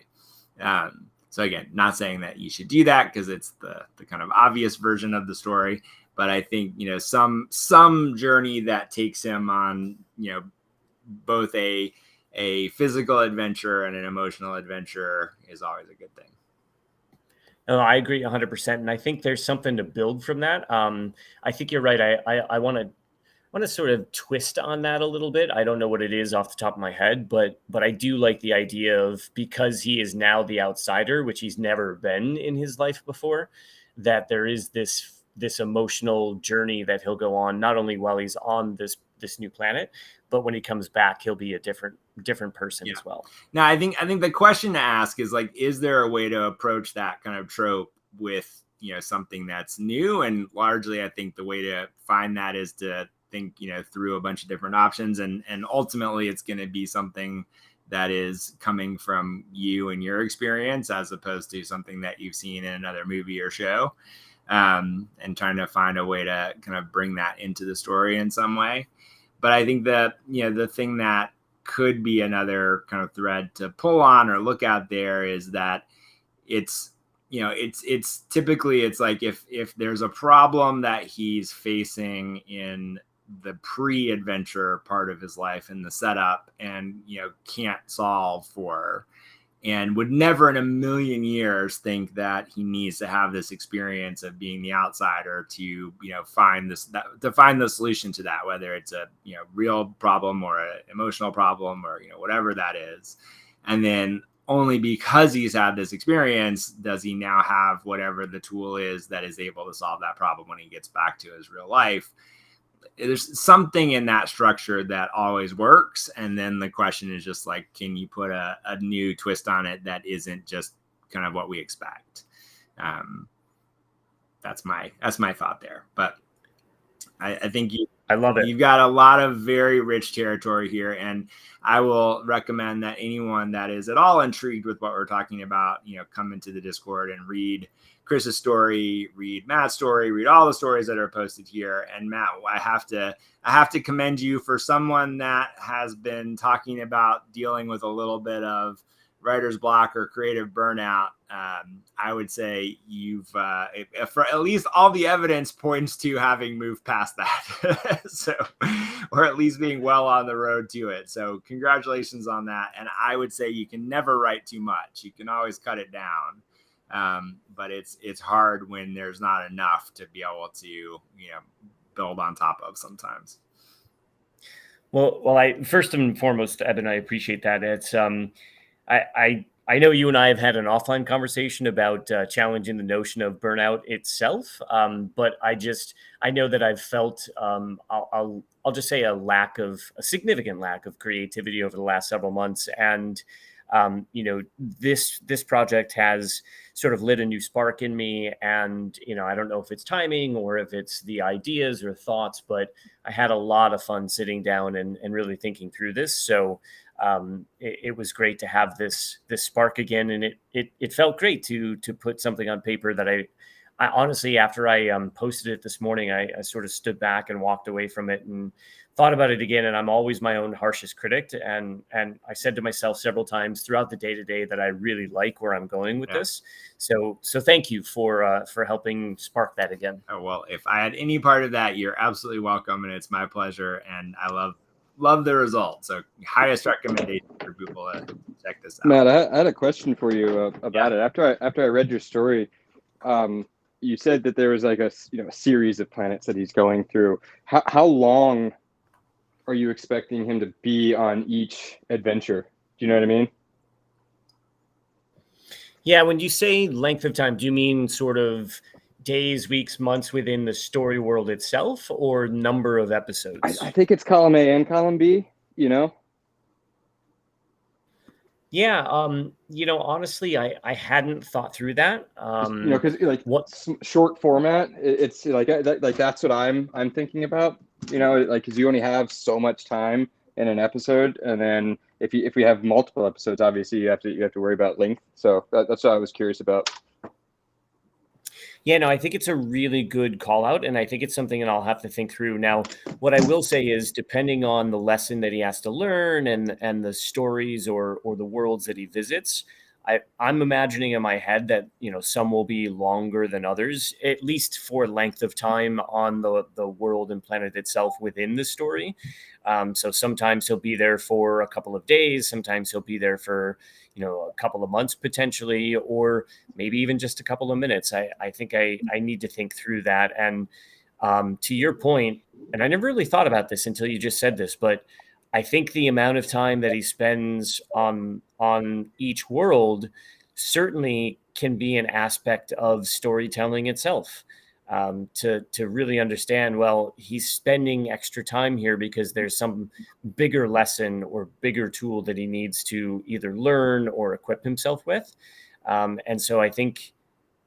Speaker 1: So again, not saying that you should do that because it's the kind of obvious version of the story, but I think, some journey that takes him on, both a physical adventure and an emotional adventure is always a good thing.
Speaker 4: No, I agree 100%. And I think there's something to build from that. I think you're right. I want to sort of twist on that a little bit. I don't know what it is off the top of my head, but I do like the idea of, because he is now the outsider, which he's never been in his life before, that there is this emotional journey that he'll go on, not only while he's on this new planet, but when he comes back, he'll be a different person as well.
Speaker 1: Now, I think the question to ask is, like, is there a way to approach that kind of trope with, something that's new? And largely, I think the way to find that is to think, through a bunch of different options. And ultimately, it's going to be something that is coming from you and your experience, as opposed to something that you've seen in another movie or show, and trying to find a way to kind of bring that into the story in some way. But I think that, the thing that could be another kind of thread to pull on or look at there is that it's typically, it's like if there's a problem that he's facing in the pre-adventure part of his life, in the setup, and, can't solve for, and would never in a million years think that he needs to have this experience of being the outsider to, find the solution to that, whether it's a, real problem or an emotional problem or, whatever that is. And then only because he's had this experience does he now have whatever the tool is that is able to solve that problem when he gets back to his real life. There's something in that structure that always works. And then the question is just like, can you put a new twist on it that isn't just kind of what we expect? That's my thought there. But I think
Speaker 4: I love it.
Speaker 1: You've got a lot of very rich territory here. And I will recommend that anyone that is at all intrigued with what we're talking about, come into the Discord and read Chris's story, read Matt's story, read all the stories that are posted here. And Matt, I have to commend you for someone that has been talking about dealing with a little bit of writer's block or creative burnout. I would say you've, for at least all the evidence points to having moved past that. So, or at least being well on the road to it. So congratulations on that. And I would say you can never write too much. You can always cut it down. But it's hard when there's not enough to be able to, build on top of sometimes.
Speaker 4: Well, I first and foremost, Evan, I appreciate that. It's I know you and I have had an offline conversation about challenging the notion of burnout itself, but I know that I've felt I'll just say a significant lack of creativity over the last several months, and this project has sort of lit a new spark in me, and I don't know if it's timing or if it's the ideas or thoughts, but I had a lot of fun sitting down and really thinking through this. So it was great to have this spark again, and it felt great to put something on paper that I honestly, after I posted it this morning, I sort of stood back and walked away from it and thought about it again. And I'm always my own harshest critic. And I said to myself several times throughout the day today that I really like where I'm going with this. So thank you for helping spark that again.
Speaker 1: Oh, well, if I had any part of that, you're absolutely welcome. And it's my pleasure. And I love the result. So highest recommendation for people to check this out.
Speaker 2: Matt, I had a question for you about it. After I read your story, you said that there was like a series of planets that he's going through. How long are you expecting him to be on each adventure? Do you know what I mean?
Speaker 4: Yeah, when you say length of time, do you mean sort of days, weeks, months within the story world itself, or number of episodes?
Speaker 2: I think it's column A and column B,
Speaker 4: Yeah, honestly, I hadn't thought through that.
Speaker 2: Because like
Speaker 4: What
Speaker 2: short format, it's like that's what I'm thinking about. Like because you only have so much time in an episode, and then if we have multiple episodes, obviously you have to worry about length. So that's what I was curious about.
Speaker 4: Yeah, no, I think it's a really good call out, and I think it's something that I'll have to think through. Now, what I will say is, depending on the lesson that he has to learn and the stories or the worlds that he visits, I'm imagining in my head that some will be longer than others, at least for length of time on the world and planet itself within the story. So sometimes he'll be there for a couple of days, sometimes he'll be there for a couple of months potentially, or maybe even just a couple of minutes. I think I need to think through that. And to your point, and I never really thought about this until you just said this, but I think the amount of time that he spends on each world certainly can be an aspect of storytelling itself. To really understand, well, he's spending extra time here because there's some bigger lesson or bigger tool that he needs to either learn or equip himself with. And so I think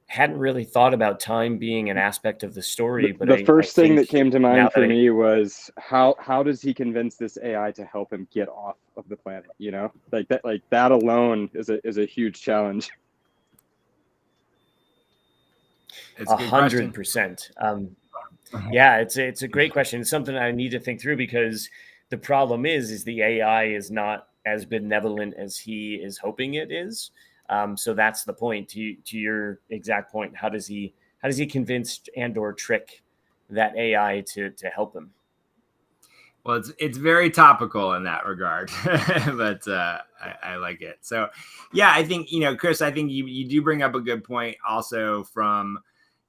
Speaker 4: hadn't really thought about time being an aspect of the story, but
Speaker 2: The
Speaker 4: I
Speaker 2: first thing
Speaker 4: think
Speaker 2: that came to
Speaker 4: now
Speaker 2: mind
Speaker 4: that
Speaker 2: for me was how does he convince this AI to help him get off of the planet? Like that alone is a huge challenge.
Speaker 1: It's a good question.
Speaker 4: 100%. Yeah, it's a great question. It's something I need to think through because the problem is the AI is not as benevolent as he is hoping it is. So that's the point. To your exact point, how does he convince and or trick that AI to help him?
Speaker 1: Well, it's very topical in that regard, but I like it. So, yeah, I think Chris, I think you do bring up a good point. Also, from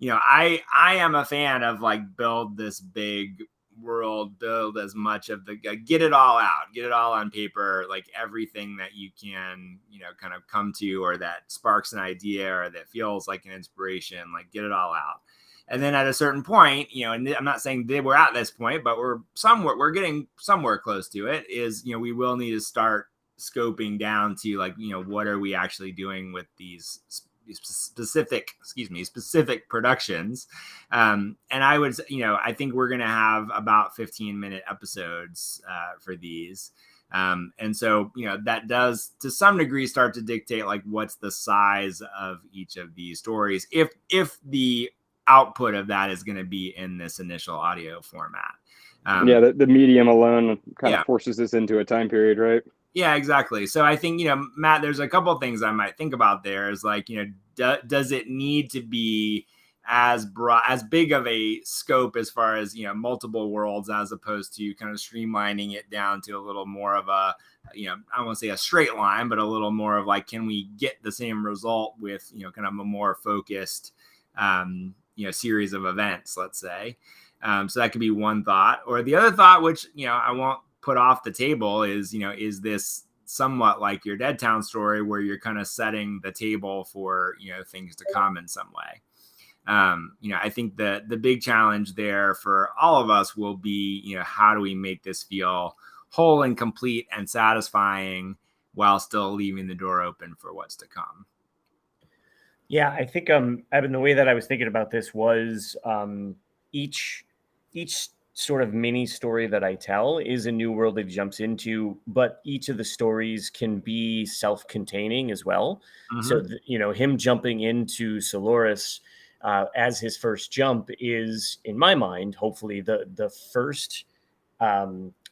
Speaker 1: I am a fan of like build this big world, build as much of the get it all out, get it all on paper, like everything that you can kind of come to or that sparks an idea or that feels like an inspiration, like get it all out. And then at a certain point, and I'm not saying that we're at this point, but we're getting somewhere close to it, is, we will need to start scoping down to like, what are we actually doing with these specific productions. And I would, I think we're going to have about 15-minute episodes for these. And so, that does to some degree start to dictate like what's the size of each of these stories. If the output of that is going to be in this initial audio format.
Speaker 2: The medium alone kind of forces us into a time period, right?
Speaker 1: Yeah, exactly. So I think, Matt, there's a couple of things I might think about there is like, does it need to be as broad, as big of a scope as far as, multiple worlds, as opposed to kind of streamlining it down to a little more of a, I don't want to say a straight line, but a little more of like, can we get the same result with, kind of a more focused, series of events, let's say. So that could be one thought. Or the other thought, which, I won't put off the table, is, is this somewhat like your Dead Town story where you're kind of setting the table for, things to come in some way. I think the big challenge there for all of us will be, how do we make this feel whole and complete and satisfying while still leaving the door open for what's to come.
Speaker 4: Yeah, I think Evan, the way that I was thinking about this was each sort of mini story that I tell is a new world that he jumps into, but each of the stories can be self-containing as well. Mm-hmm. So him jumping into Solaris as his first jump is, in my mind, hopefully the first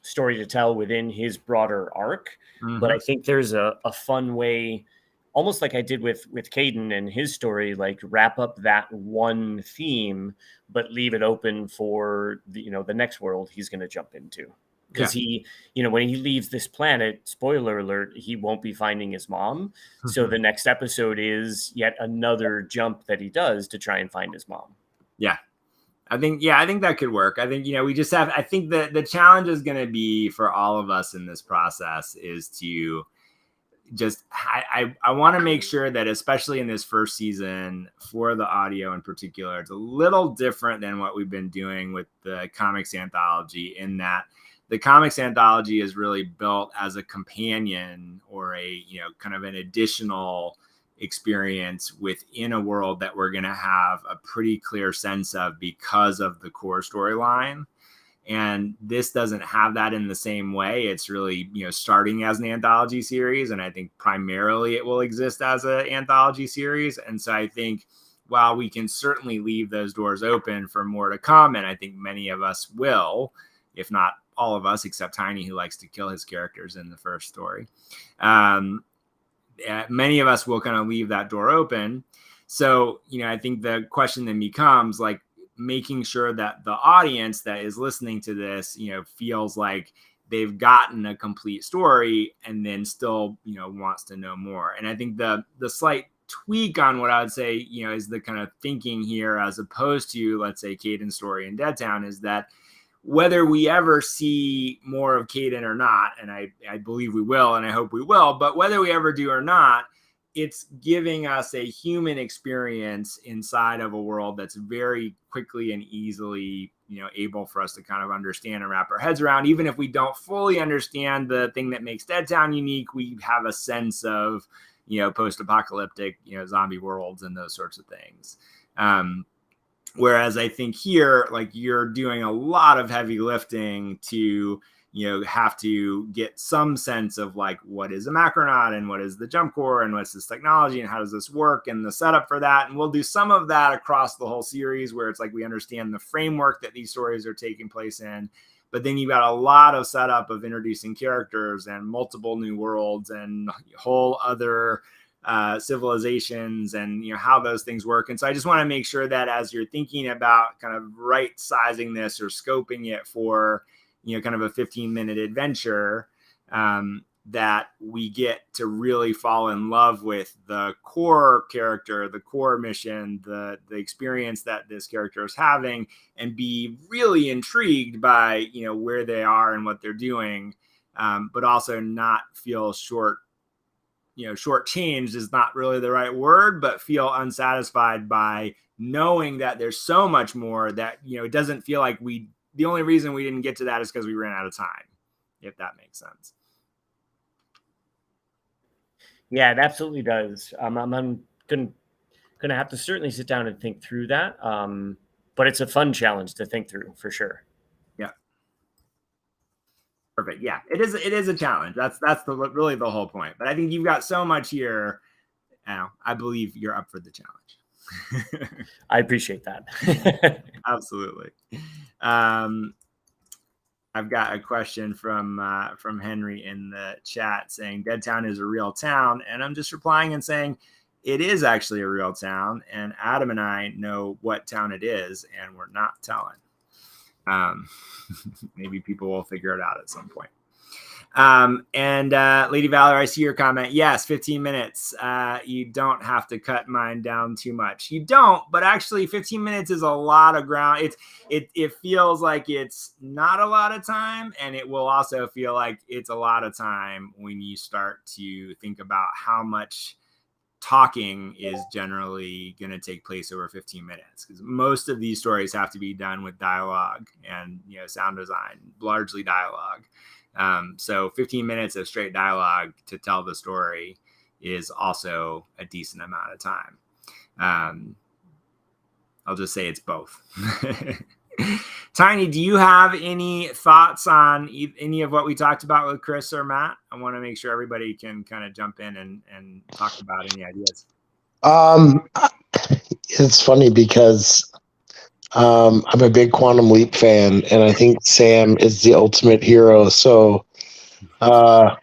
Speaker 4: story to tell within his broader arc. Mm-hmm. But I think there's a fun way, almost like I did with Caden and his story, like wrap up that one theme, but leave it open for the next world he's going to jump into. Because he, when he leaves this planet, spoiler alert, he won't be finding his mom. Mm-hmm. So the next episode is yet another jump that he does to try and find his mom.
Speaker 1: Yeah. I think that could work. I think, we just have, I think the challenge is going to be for all of us in this process is to just, I want to make sure that, especially in this first season for the audio in particular, it's a little different than what we've been doing with the comics anthology, in that the comics anthology is really built as a companion or a, kind of an additional experience within a world that we're going to have a pretty clear sense of because of the core storyline. And this doesn't have that in the same way. It's really, starting as an anthology series. And I think primarily it will exist as an anthology series. And so I think while we can certainly leave those doors open for more to come, and I think many of us will, if not all of us, except Tiny, who likes to kill his characters in the first story, many of us will kind of leave that door open. So, I think the question then becomes like, making sure that the audience that is listening to this, feels like they've gotten a complete story and then still, wants to know more. And I think the slight tweak on what I would say, is the kind of thinking here, as opposed to, let's say, Caden's story in Deadtown, is that whether we ever see more of Caden or not, and I believe we will, and I hope we will, but whether we ever do or not, it's giving us a human experience inside of a world that's very quickly and easily, able for us to kind of understand and wrap our heads around. Even if we don't fully understand the thing that makes Deadtown unique, we have a sense of, post-apocalyptic, zombie worlds and those sorts of things. Whereas I think here, like, you're doing a lot of heavy lifting to, have to get some sense of like, what is a Macronaut and what is the Jump Core and what's this technology and how does this work and the setup for that. And we'll do some of that across the whole series, where it's like we understand the framework that these stories are taking place in. But then you've got a lot of setup of introducing characters and multiple new worlds and whole other civilizations and, how those things work. And so I just want to make sure that as you're thinking about kind of right sizing this or scoping it for, kind of a 15-minute adventure, that we get to really fall in love with the core character, the core mission, the experience that this character is having, and be really intrigued by, where they are and what they're doing, but also not feel shortchanged is not really the right word, but feel unsatisfied by knowing that there's so much more that, it doesn't feel like the only reason we didn't get to that is because we ran out of time, if that makes sense.
Speaker 4: Yeah, it absolutely does. I'm gonna have to certainly sit down and think through that. But it's a fun challenge to think through for sure.
Speaker 1: Yeah. Perfect. Yeah, it is a challenge. That's really the whole point. But I think you've got so much here. I believe you're up for the challenge.
Speaker 4: I appreciate that.
Speaker 1: Absolutely. I've got a question from Henry in the chat saying Deadtown is a real town, and I'm just replying and saying it is actually a real town, and Adam and I know what town it is, and we're not telling. Maybe people will figure it out at some point. And Lady Valor, I see your comment. Yes, 15 minutes. You don't have to cut mine down too much. You don't, but actually 15 minutes is a lot of ground. It feels like it's not a lot of time, and it will also feel like it's a lot of time when you start to think about how much talking is generally going to take place over 15 minutes, because most of these stories have to be done with dialogue and sound design, largely dialogue. So 15 minutes of straight dialogue to tell the story is also a decent amount of time. I'll just say it's both. Tiny, do you have any thoughts on any of what we talked about with Chris or Matt? I want to make sure everybody can kind of jump in and talk about any ideas.
Speaker 3: It's funny because I'm a big Quantum Leap fan, and I think Sam is the ultimate hero. So I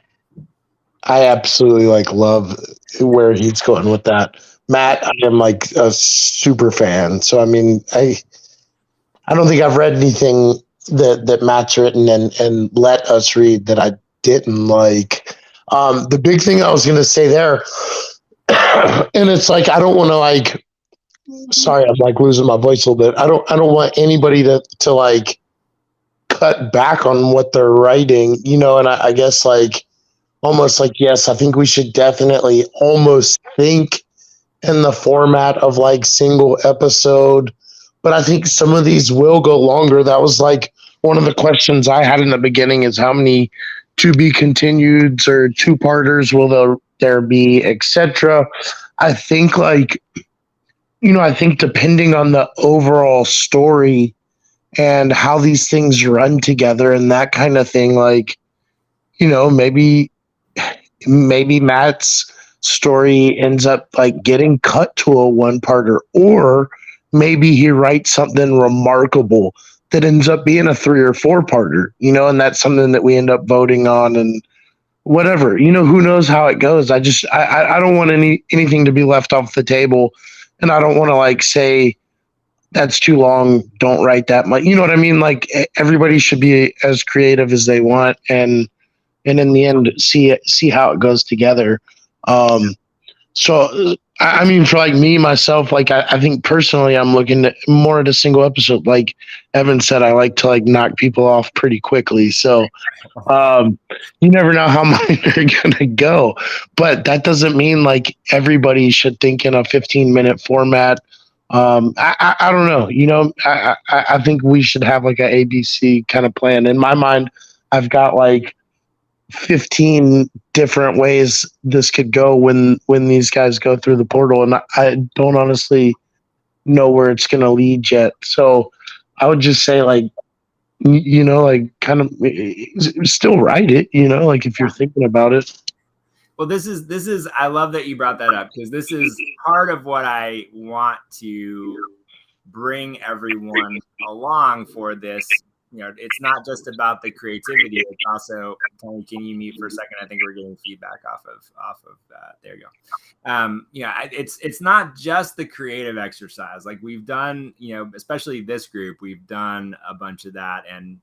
Speaker 3: absolutely love where he's going with that. Matt, I am a super fan. So I mean, I don't think I've read anything that Matt's written and let us read that I didn't like. The big thing I was going to say there, and it's I don't want to sorry, I'm losing my voice a little bit. I don't want anybody to cut back on what they're writing, and I guess almost yes, I think we should definitely almost think in the format of single episode, but I think some of these will go longer. That was one of the questions I had in the beginning is how many to be continueds or two-parters will there be, etc. I think I think depending on the overall story and how these things run together and that kind of thing, maybe Matt's story ends up like getting cut to a one-parter, or maybe he writes something remarkable that ends up being a 3 or 4-parter, and that's something that we end up voting on and whatever, who knows how it goes. I don't want anything to be left off the table, and I don't want to like say that's too long, don't write that much, you know what I mean? Like everybody should be as creative as they want, and in the end see how it goes together. So I mean, for like me myself, like I think personally I'm looking more at a single episode. Like Evan said, I like to like knock people off pretty quickly, so you never know how mine are gonna go, but that doesn't mean like everybody should think in a 15-minute format. I don't know, I think we should have like a ABC kind of plan. In my mind, I've got like 15 different ways this could go when these guys go through the portal, and I don't honestly know where it's going to lead yet. So I would just say like like kind of still write it, like if you're thinking about it.
Speaker 1: Well, this is I love that you brought that up, because this is part of what I want to bring everyone along for this. It's not just about the creativity. It's also, Tony, can you mute for a second? I think we're getting feedback off of there you go. It's not just the creative exercise. Like we've done, especially this group, we've done a bunch of that, and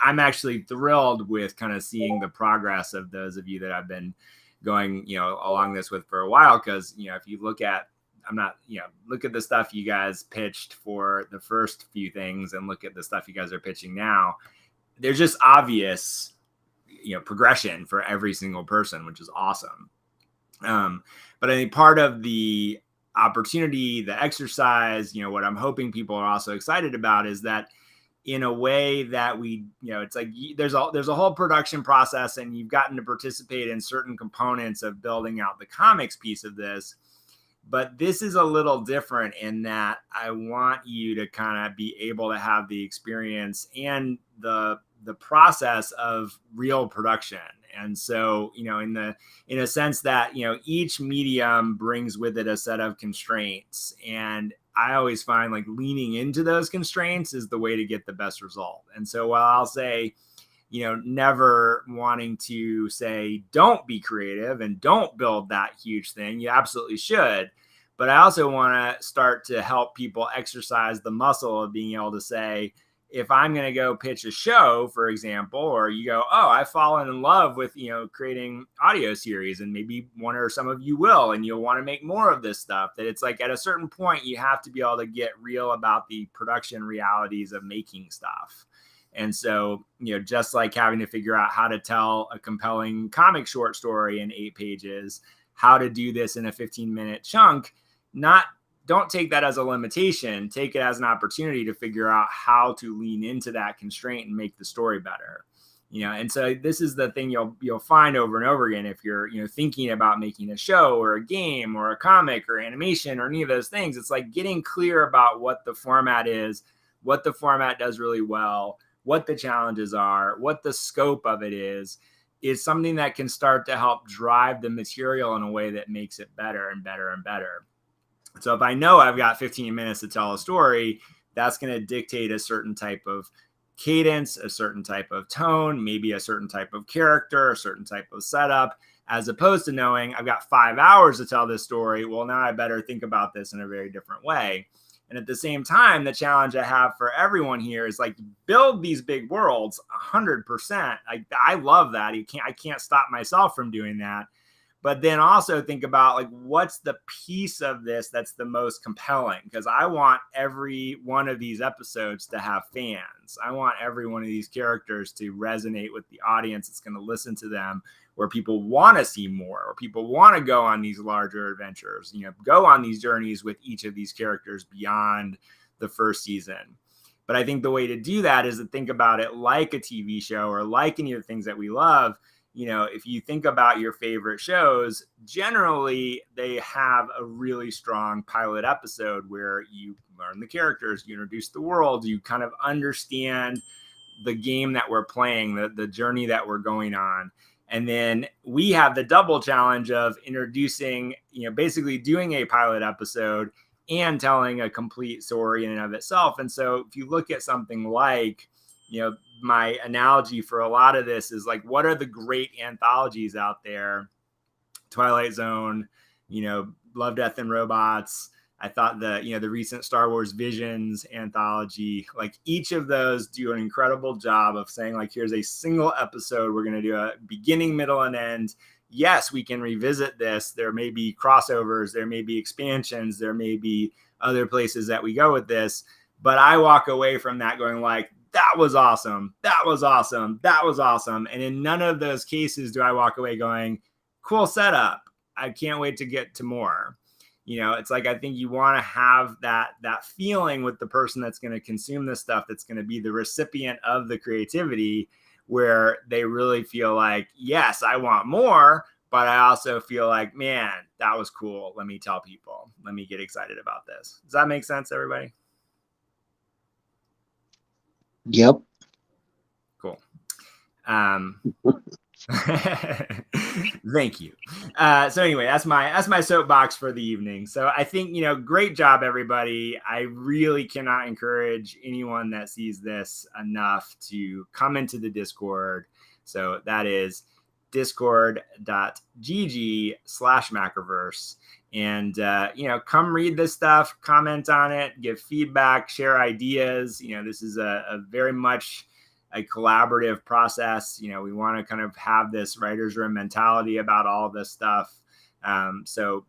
Speaker 1: I'm actually thrilled with kind of seeing the progress of those of you that I've been going, along this with for a while. Because if you look at look at the stuff you guys pitched for the first few things and look at the stuff you guys are pitching now, there's just obvious, progression for every single person, which is awesome. But I think part of the opportunity, the exercise, what I'm hoping people are also excited about is that in a way that it's like there's a whole production process, and you've gotten to participate in certain components of building out the comics piece of this. But this is a little different in that I want you to kind of be able to have the experience and the process of real production. And so, in a sense that, each medium brings with it a set of constraints. And I always find like leaning into those constraints is the way to get the best result. And so while I'll say, never wanting to say, don't be creative and don't build that huge thing. You absolutely should. But I also want to start to help people exercise the muscle of being able to say, if I'm going to go pitch a show, for example, or you go, oh, I've fallen in love with, creating audio series, and maybe one or some of you will, and you'll want to make more of this stuff, that it's like at a certain point, you have to be able to get real about the production realities of making stuff. And so, just like having to figure out how to tell a compelling comic short story in 8 pages, how to do this in a 15-minute chunk, don't take that as a limitation, take it as an opportunity to figure out how to lean into that constraint and make the story better. And so this is the thing you'll find over and over again if you're, thinking about making a show or a game or a comic or animation or any of those things. It's like getting clear about what the format is, what the format does really well, what the challenges are, what the scope of it is something that can start to help drive the material in a way that makes it better and better and better. So if I know I've got 15 minutes to tell a story, that's going to dictate a certain type of cadence, a certain type of tone, maybe a certain type of character, a certain type of setup, as opposed to knowing I've got 5 hours to tell this story. Well, now I better think about this in a very different way. And at the same time, the challenge I have for everyone here is like build these big worlds 100%. I love that. I can't stop myself from doing that. But then also think about like, what's the piece of this that's the most compelling? Because I want every one of these episodes to have fans. I want every one of these characters to resonate with the audience that's going to listen to them, where people want to see more, or people want to go on these larger adventures, go on these journeys with each of these characters beyond the first season. But I think the way to do that is to think about it like a TV show or like any of the things that we love. If you think about your favorite shows, generally they have a really strong pilot episode where you learn the characters, you introduce the world, you kind of understand the game that we're playing, the journey that we're going on. And then we have the double challenge of introducing, basically doing a pilot episode and telling a complete story in and of itself. And so if you look at something like, my analogy for a lot of this is like, what are the great anthologies out there? Twilight Zone, Love, Death, and Robots. I thought the recent Star Wars Visions anthology, like each of those do an incredible job of saying, like, here's a single episode. We're going to do a beginning, middle, and end. Yes, we can revisit this. There may be crossovers. There may be expansions. There may be other places that we go with this. But I walk away from that going like, that was awesome. That was awesome. That was awesome. And in none of those cases do I walk away going, cool setup. I can't wait to get to more. It's like, I think you want to have that feeling with the person that's going to consume this stuff, that's going to be the recipient of the creativity, where they really feel like, yes, I want more, but I also feel like, man, that was cool. Let me tell people, let me get excited about this. Does that make sense, everybody?
Speaker 3: Yep.
Speaker 1: Cool. Thank you. So anyway, that's my soapbox for the evening. So I think, great job, everybody. I really cannot encourage anyone that sees this enough to come into the Discord. So that is discord.gg/Macroverse. And, come read this stuff, comment on it, give feedback, share ideas. This is a very much a collaborative process. We want to kind of have this writer's room mentality about all of this stuff. So,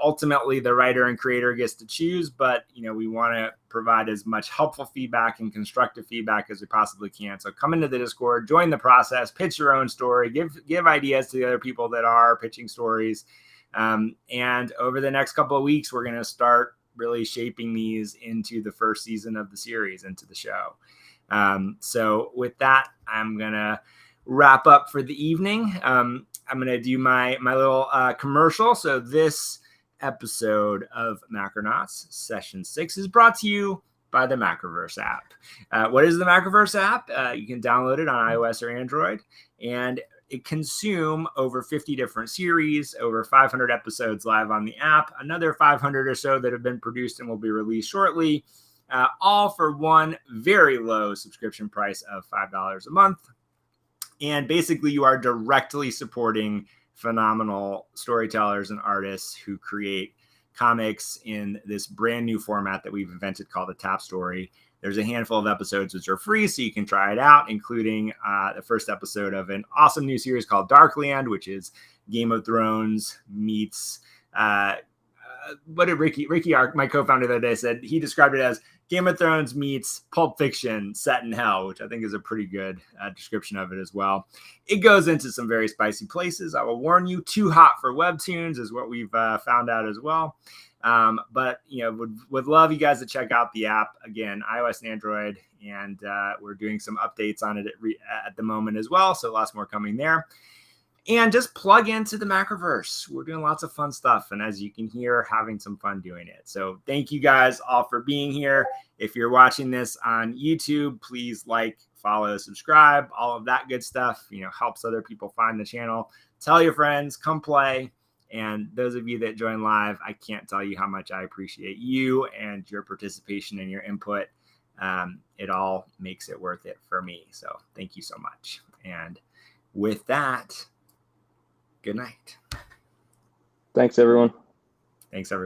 Speaker 1: ultimately the writer and creator gets to choose, but, we want to provide as much helpful feedback and constructive feedback as we possibly can. So come into the Discord, join the process, pitch your own story, give ideas to the other people that are pitching stories. And over the next couple of weeks, we're going to start really shaping these into the first season of the series, into the show. So with that, I'm going to wrap up for the evening. I'm going to do my little commercial. So this episode of Macronauts Session 6 is brought to you by the Macroverse app. What is the Macroverse app? You can download it on iOS or Android, and it consume over 50 different series, over 500 episodes live on the app, another 500 or so that have been produced and will be released shortly. All for one very low subscription price of $5 a month. And basically, you are directly supporting phenomenal storytellers and artists who create comics in this brand new format that we've invented called the Tap Story. There's a handful of episodes which are free, so you can try it out, including the first episode of an awesome new series called Darkland, which is Game of Thrones meets what did Ricky Ark, my co-founder the other day, said? He described it as Game of Thrones meets Pulp Fiction set in hell, which I think is a pretty good description of it as well. It goes into some very spicy places. I will warn you, too hot for webtoons is what we've found out as well. But would love you guys to check out the app. Again, iOS and Android, and we're doing some updates on it at the moment as well. So lots more coming there. And just plug into the Macroverse. We're doing lots of fun stuff. And as you can hear, having some fun doing it. So thank you guys all for being here. If you're watching this on YouTube, please like, follow, subscribe, all of that good stuff, helps other people find the channel. Tell your friends, come play. And those of you that join live, I can't tell you how much I appreciate you and your participation and your input. It all makes it worth it for me. So thank you so much. And with that, good night.
Speaker 2: Thanks, everyone.
Speaker 1: Thanks, everyone.